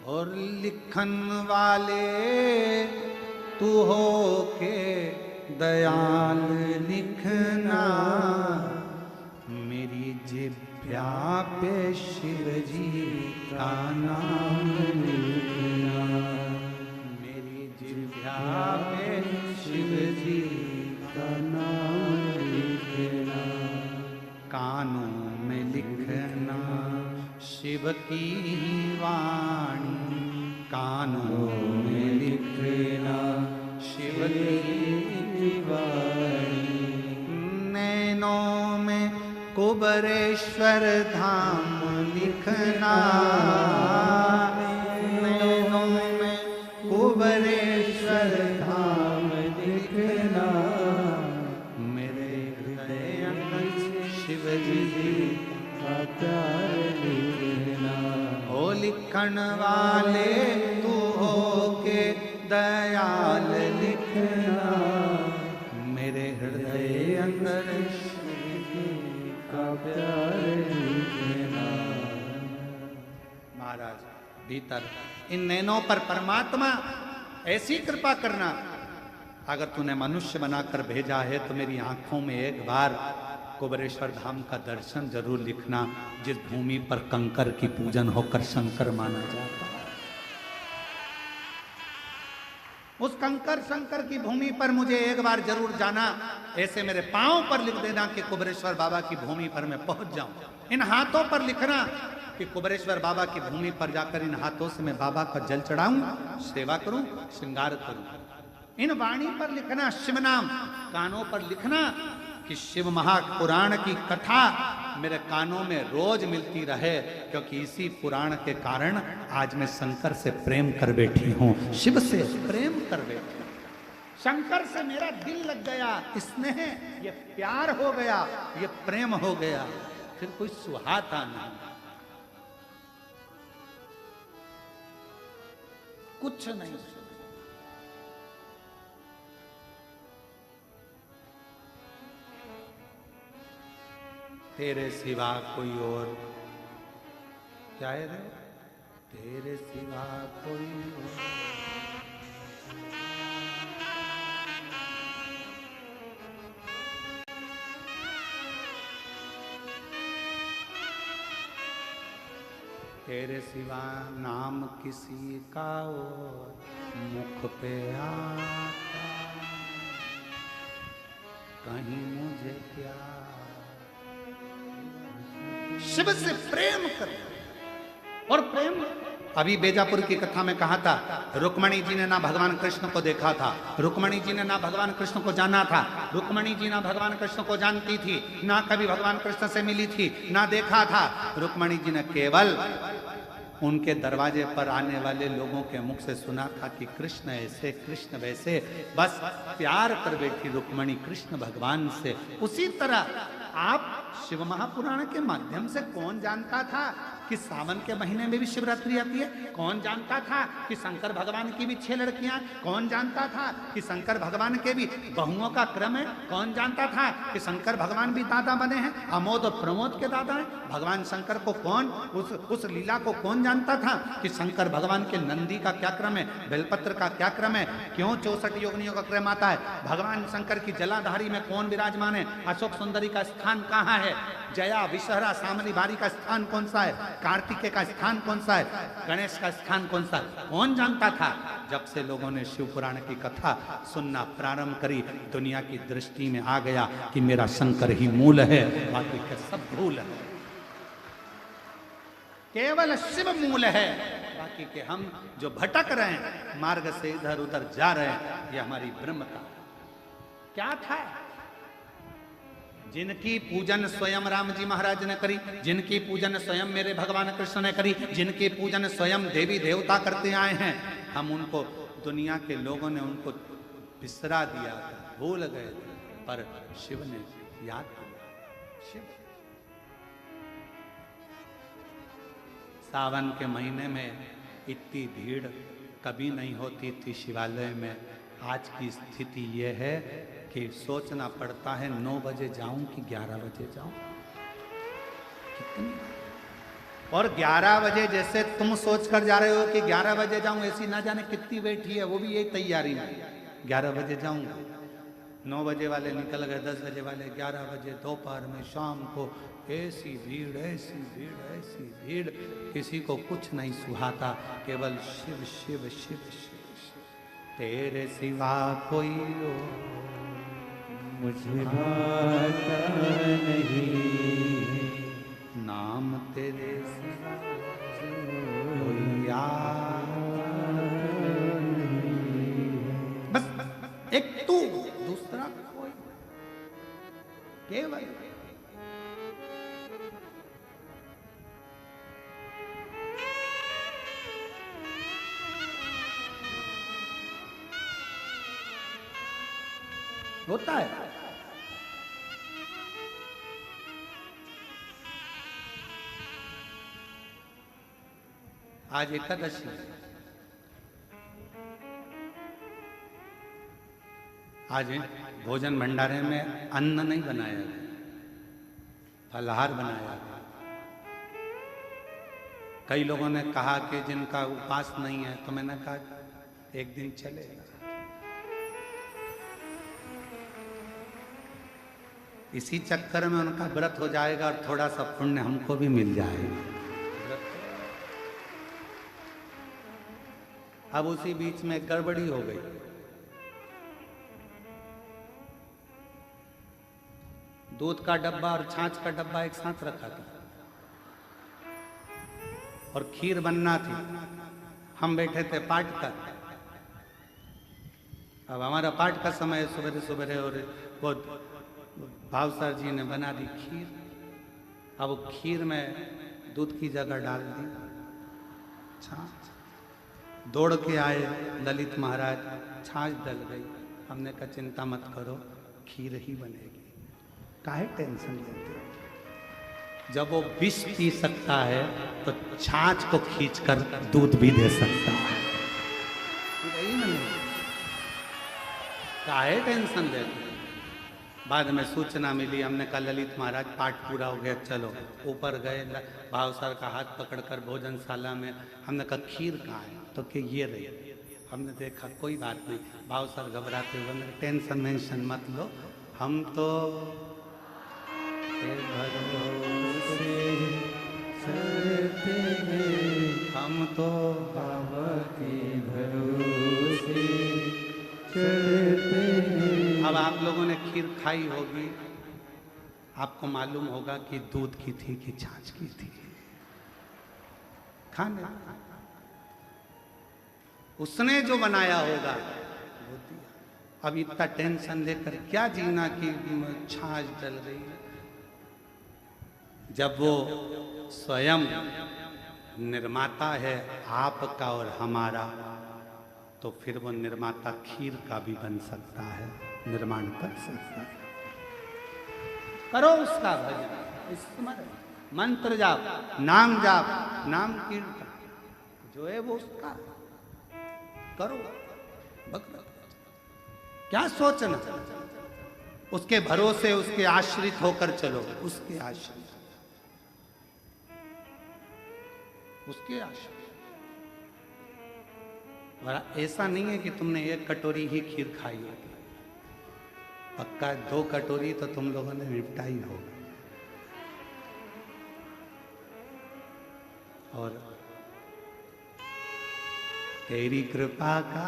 और लिखन वाले तू हो के दयाल लिखना, मेरी जिभ्या पे शिव जी का नाम लिखना, मेरी जिभ्या पे शिव जी का नाम लिखना, कानों में लिखना शिव की वाणी, कानों में लिखना शिव की वाणी, नैनों में कुबरेश्वर धाम लिखना, नैनों में कुबरेश्वर धाम लिखना, मेरे हृदय अंदर शिव जी का प्यार लिखना। ओ लिखण वाले तू हो के दयाल लिखना, मेरे हृदय अंदर का प्यार लिखना। महाराज भीतर इन नैनों पर परमात्मा ऐसी कृपा करना, अगर तूने मनुष्य बनाकर भेजा है तो मेरी आंखों में एक बार कुबरेश्वर धाम का दर्शन जरूर लिखना, जिस भूमि पर कंकर की पूजन होकर शंकर माना जाता है। उस कंकर शंकर की भूमि पर मुझे एक बार जरूर जाना, ऐसे मेरे पांव पर लिख देना कि कुबरेश्वर बाबा की भूमि पर मैं पहुंच जाऊं। इन हाथों पर लिखना कि कुबरेश्वर बाबा की भूमि पर जाकर इन हाथों से मैं बाबा का जल चढ़ाऊं, सेवा करूं, श्रृंगार करूं। इन वाणी पर लिखना शिव नाम, कानों पर लिखना कि शिव महापुराण की कथा मेरे कानों में रोज मिलती रहे, क्योंकि इसी पुराण के कारण आज मैं शंकर से प्रेम कर बैठी हूं, शिव से प्रेम कर बैठी हूं। शंकर से मेरा दिल लग गया, स्नेह, ये प्यार हो गया, ये प्रेम हो गया, फिर कोई सुहाता नहीं, कुछ नहीं। तेरे सिवा कोई और क्या है रे? तेरे सिवा कोई और तेरे सिवा नाम किसी का और मुख पे आता, कहीं मुझे प्यार। शिव से प्रेम करो। और प्रेम अभी बेजापुर की कथा में कहा था, रुक्मणी जी ने ना भगवान कृष्ण को देखा था, रुक्मणी जी ने ना भगवान कृष्ण को जाना था, रुक्मणी जी ना भगवान कृष्ण को जानती थी, ना कभी भगवान कृष्ण से मिली थी, ना देखा था। रुक्मणी जी ने केवल उनके दरवाजे पर आने वाले लोगों के मुख से सुना था कि कृष्ण ऐसे कृष्ण वैसे, बस प्यार कर बैठी रुक्मणी कृष्ण भगवान से। उसी तरह आप शिव महापुराण के माध्यम से कौन जानता था कि सावन के महीने में भी शिवरात्रि आती है? कौन जानता था कि शंकर भगवान की भी 6 लड़कियां? कौन जानता था कि शंकर भगवान के भी बहुओं का क्रम है? कौन जानता था कि शंकर भगवान भी दादा बने हैं, अमोद और प्रमोद के दादा हैं? भगवान शंकर को कौन उस लीला को कौन जानता था कि शंकर भगवान के नंदी का क्या क्रम है, बेलपत्र का क्या क्रम है, क्यों 64 योगिनियों का क्रम आता है? भगवान शंकर की जलाधारी में कौन विराजमान है? अशोक सुंदरी का स्थान कहाँ है? जया विषहरा सामली बारी का स्थान कौन सा है? कार्तिकेय का स्थान कौन सा है? गणेश का स्थान कौन सा है? कौन जानता था? जब से लोगों ने शिव पुराण की कथा सुनना प्रारंभ करी, दुनिया की दृष्टि में आ गया कि मेरा शंकर ही मूल है, बाकी के सब भूल है, केवल शिव मूल है। बाकी के हम जो भटक रहे हैं मार्ग से, इधर उधर जा रहे हैं, ये हमारी ब्रह्मता क्या था? जिनकी पूजन स्वयं राम जी महाराज ने करी, जिनकी पूजन स्वयं मेरे भगवान कृष्ण ने करी, जिनकी पूजन स्वयं देवी देवता करते आए हैं, हम उनको, दुनिया के लोगों ने उनको बिसरा दिया था, भूल गए थे, पर शिव ने याद किया। शिव सावन के महीने में इतनी भीड़ कभी नहीं होती थी शिवालय में। आज की स्थिति यह है कि सोचना पड़ता है 9 बजे जाऊं कि 11 बजे जाऊं। कितनी, और 11 बजे जैसे तुम सोच कर जा रहे हो कि 11 बजे जाऊं, ऐसी ना जाने कितनी बैठी है, वो भी यही तैयारी में 11 बजे जाऊंगा। 9 बजे वाले निकल गए, 10 बजे वाले 11 बजे, दोपहर में, शाम को, ऐसी भीड़ ऐसी भीड़ ऐसी भीड़, किसी को कुछ नहीं सुहाता, केवल शिव शिव शिव शिव। तेरे सिवा कोई मुझे भाता नहीं, नाम तेरे सिवा कोई आता तू, दूसरा कोई, केवल होता है। आज एकादशी है। आज भोजन भंडारे में अन्न नहीं बनाया गया, फलाहार बनाया गया। कई लोगों ने कहा कि जिनका उपवास नहीं है, तो मैंने कहा एक दिन चलेगा। इसी चक्कर में उनका व्रत हो जाएगा और थोड़ा सा पुण्य हमको भी मिल जाएगा। अब उसी बीच में गड़बड़ी हो गई। दूध का डब्बा और छाछ का डब्बा एक साथ रखा था और खीर बनना थी। हम बैठे थे पाठ का। अब हमारा पाठ का समय सवेरे सवेरे, और वो भावसर जी ने बना दी खीर। अब वो खीर में दूध की जगह डाल दी छाछ। दौड़ के आए ललित महाराज, छाछ डल गई। हमने कहा चिंता मत करो, खीर ही बनेगी, काहे टेंशन लेते हो। जब वो विष पी सकता है तो छाछ को खींचकर दूध भी दे सकता है। काहे टेंशन लेते। बाद में सूचना मिली, हमने कहा ललित महाराज पाठ पूरा हो गया, चलो। ऊपर गए, भाव सर का हाथ पकड़कर भोजनशाला में। हमने कहा खीर कहाँ है, तो कि ये रही। हमने देखा कोई बात नहीं। भाव सर घबराते हुए, टेंशन मेंशन मत लो, हम तो भरोसे चलते हैं, हम तो बाबा के भरोसे चलते हैं। अब आप लोगों ने खीर खाई होगी, आपको मालूम होगा कि दूध की थी कि छाछ की थी। खाने उसने जो बनाया होगा वो दिया। अब इतना टेंशन लेकर क्या जीना कि छाछ डल रही है। जब वो स्वयं निर्माता है आपका और हमारा, तो फिर वो निर्माता खीर का भी बन सकता है, निर्माण कर सकता है। करो उसका भजन, स्मरण, मंत्र जाप, नाम जाप, नाम कीर्तन जो है वो उसका करो। क्या सोचना, उसके भरोसे, उसके आश्रित होकर चलो, उसके आश्रित, उसके आश्रित। और ऐसा नहीं है कि तुमने एक कटोरी ही खीर खाई होगी, पक्का 2 कटोरी तो तुम लोगों ने निपटा ही होगा। और तेरी कृपा का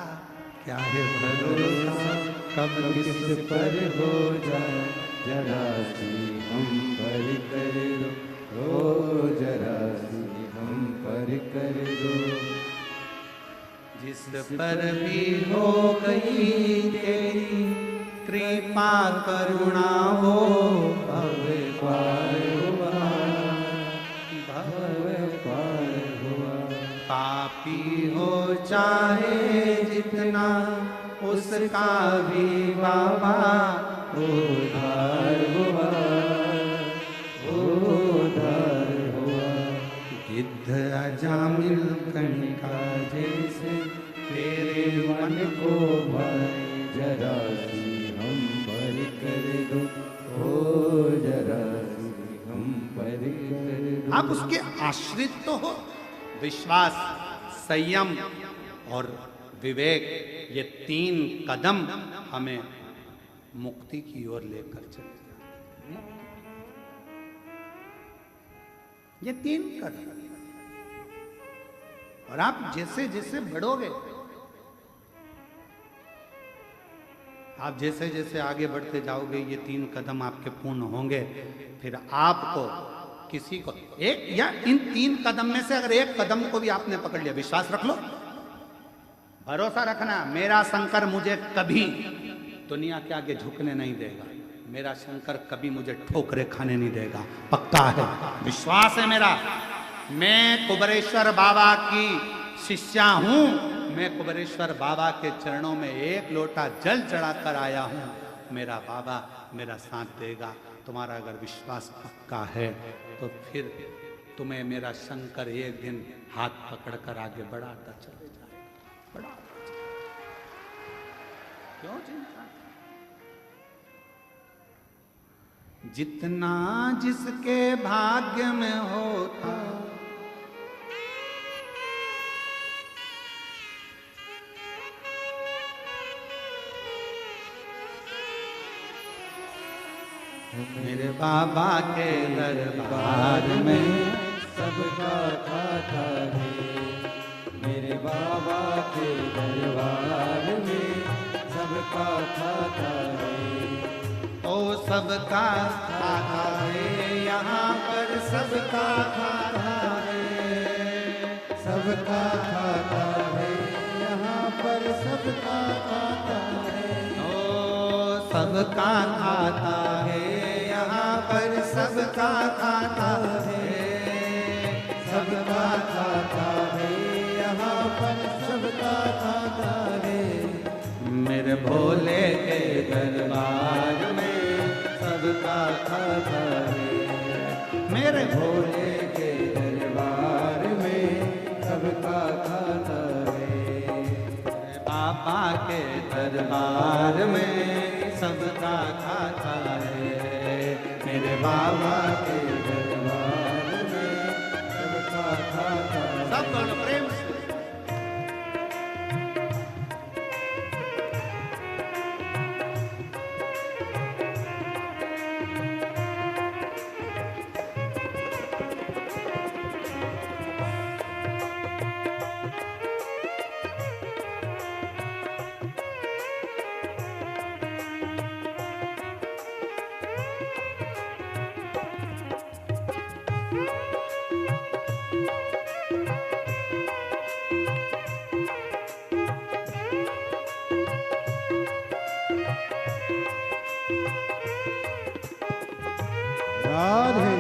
क्या है भरोसा, कब किस पर हो जाए जरा सी हम पर कर दो, ओ जरा सी हम पर कर दो। जिस पर भी हो गई तेरी कृपा करुणा हो, भव पार हुआ, भव पार हुआ। पापी हो चाहे जितना उसका भी बाबा उद्धार हुआ, उद्धार हुआ। गिद्ध अजामिल कणिका जैसे तेरे मन को भाई, जरा सी हम पर कर दो, ओ जरा सी हम पर कर दो। आप उसके आश्रित तो हो। विश्वास, संयम और विवेक, ये 3 कदम हमें मुक्ति की ओर लेकर चले जाते। ये 3 कदम, और आप जैसे जैसे बढ़ोगे, आप जैसे जैसे आगे बढ़ते जाओगे, ये 3 कदम आपके पूर्ण होंगे। फिर आपको किसी को एक या इन 3 कदम में से अगर एक कदम को भी आपने पकड़ लिया, विश्वास रख लो, भरोसा रखना, मेरा शंकर मुझे कभी दुनिया के आगे झुकने नहीं देगा। मेरा शंकर कभी मुझे ठोकरे खाने नहीं देगा, पक्का है, विश्वास है मेरा। मैं कुबेरेश्वर बाबा की शिष्या हूं। मैं कुबेरेश्वर बाबा के चरणों में एक लोटा जल चढ़ाकर आया हूं। मेरा बाबा मेरा साथ देगा। तुम्हारा अगर विश्वास पक्का है तो फिर तुम्हें मेरा शंकर एक दिन हाथ पकड़कर आगे बढ़ाता चले जाएगा, बढ़ाता चले। क्यों चिंता? जितना जिसके भाग्य में होता मेरे बाबा के दरबार में सबका खाता है। मेरे बाबा के दरबार में सबका खाता है। ओ सबका खाता है, यहाँ पर सबका खाता है। सबका खाता है, यहाँ पर सबका खाता है। ओ सबका खाता है, यहाँ पर सबका खाता है। सबका खाता है, यहाँ पर सबका खाता है। मेरे भोले के दरबार में सबका खाता है। मेरे भोले के दरबार में सबका खाता है। बाबा के दरबार में सबका खाता है। मेरे बाबा के दरबार में सबका खाता है। सब बोलो प्रेम से। राधे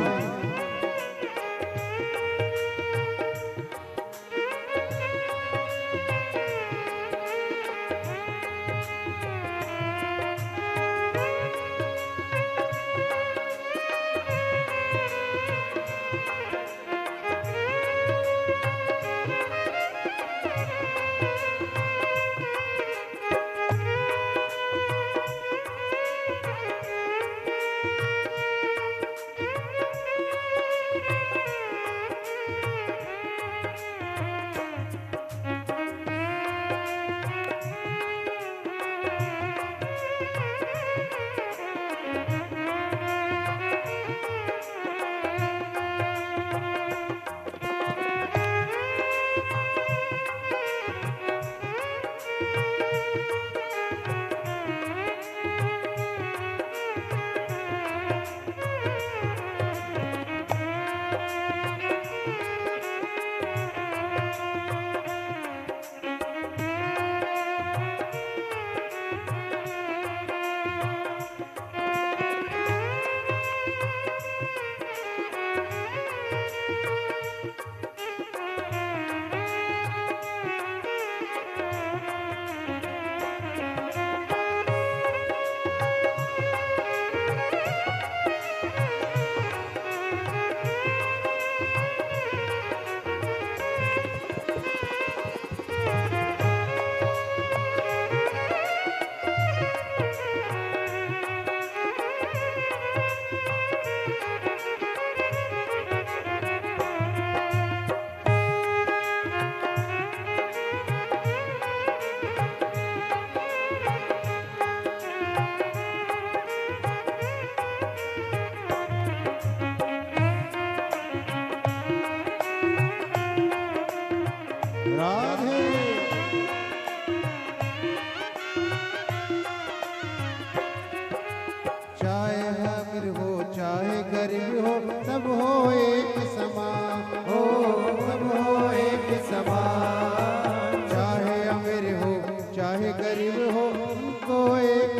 गरीब हो उनको एक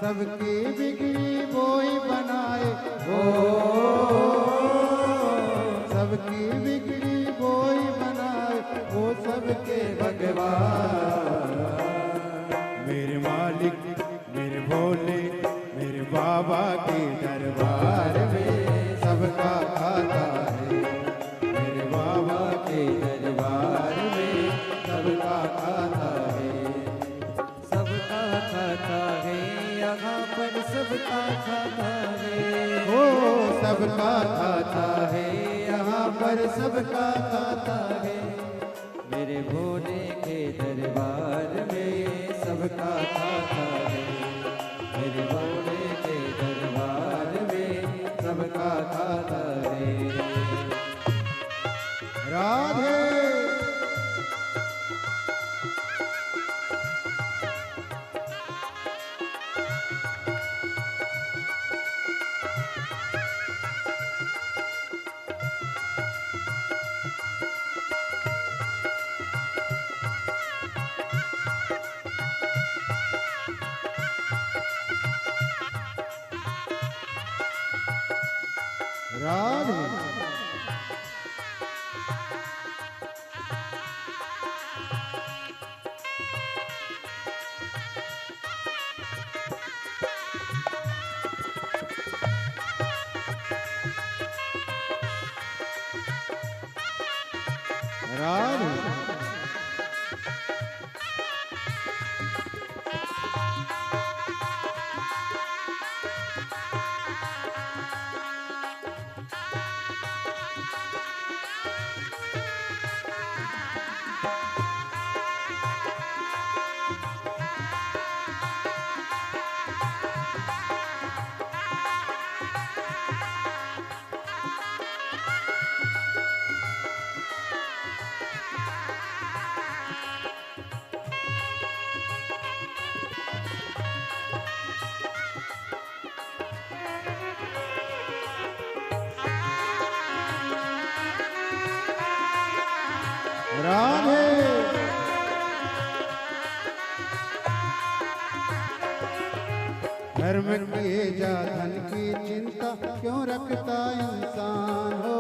सबकी बिगड़ी वही बनाए, हो सबकी बिगड़ी वही बनाए, वो सबके भगवान। मेरे मालिक मेरे भोले मेरे बाबा के दरबार में सबका खाता है, मेरे बाबा के दरबार में सबका खाता है, सबका खाता है, यहाँ पर सबका खाता है, हो सबका खाता है, यहाँ पर सबका खाता है, मेरे भोले के दरबार में सबका खाता है, मेरे भोले के दरबार में सबका खाता है। राधे राधे राधे राधे धर्म किए जा धन की चिंता क्यों रखता इंसान, हो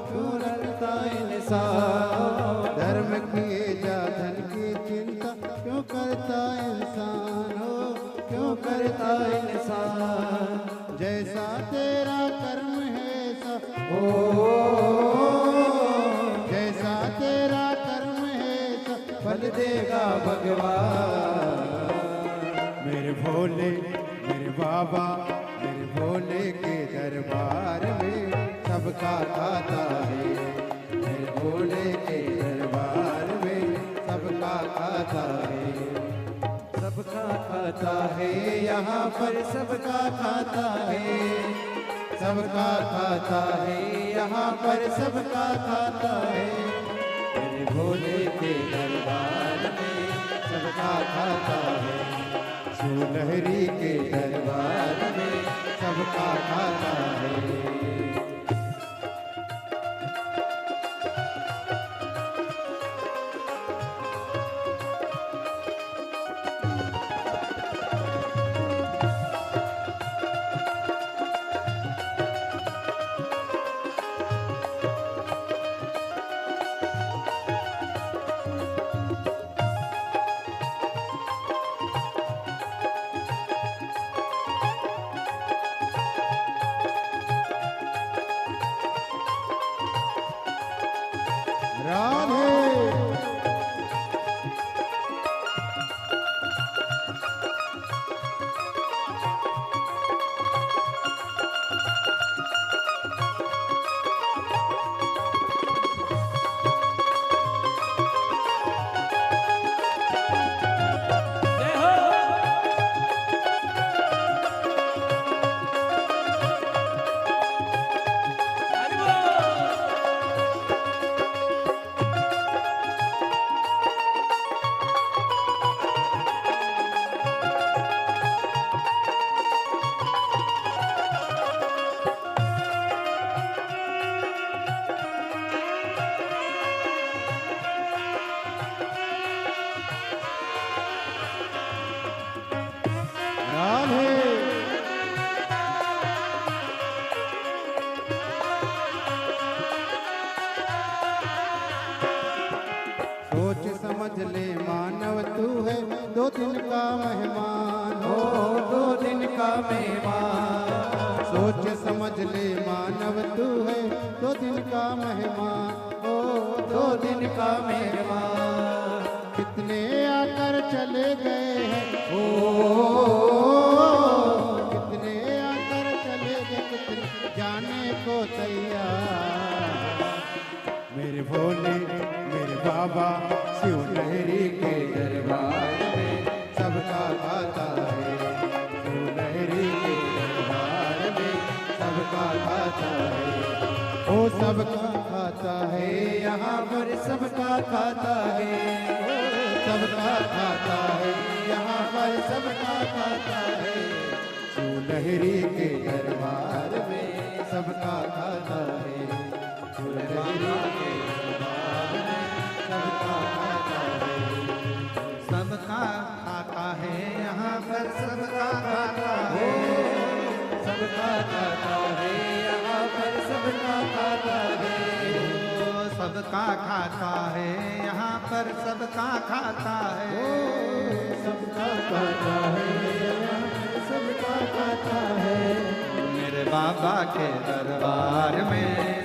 क्यों रखता इंसान, धर्म किए जा धन की चिंता क्यों करता इंसान, हो क्यों करता इंसान, जैसा तेरा कर्म है ऐसा, हो जैसा तेरा कर्म है ऐसा फल देगा भगवान। मेरे भोले मेरे बाबा मेरे भोले के दरबार में सबका खाता है, मेरे भोले के दरबार में सबका खाता है, सबका खाता है, यहाँ पर सबका खाता है, सबका खाता है, यहाँ पर सबका खाता है, मेरे भोले के दरबार में सबका खाता है, सुलहरी के दरबार में सबका खाता है। सोच समझ ले मानव तू है 2 दिन का मेहमान हो, 2 दिन का मेहमान। सोच समझ ले मानव तू है 2 दिन का मेहमान हो, 2 दिन का मेहमान। कितने आकर चले गए हैं ओ, कितने आकर चले गए, कितने जाने को तैयार। मेरे भोले मेरे बाबा शिव लहरी के दरबार में सबका खाता है, शिव लहरी के दरबार में सबका खाता है, ओ सबका खाता है, यहाँ पर सबका खाता है, सबका खाता है, यहाँ पर सबका खाता है। शिव लहरी के दरबार में सबका खाता है, शिव लहरी के दरबार में सबका खाता है। सबका खाता है यहाँ पर सबका खाता है, सबका खाता है, यहाँ पर सबका खाता है। सबका खाता है यहाँ पर सबका खाता है, सबका खाता है, सबका खाता है। मेरे बाबा के दरबार में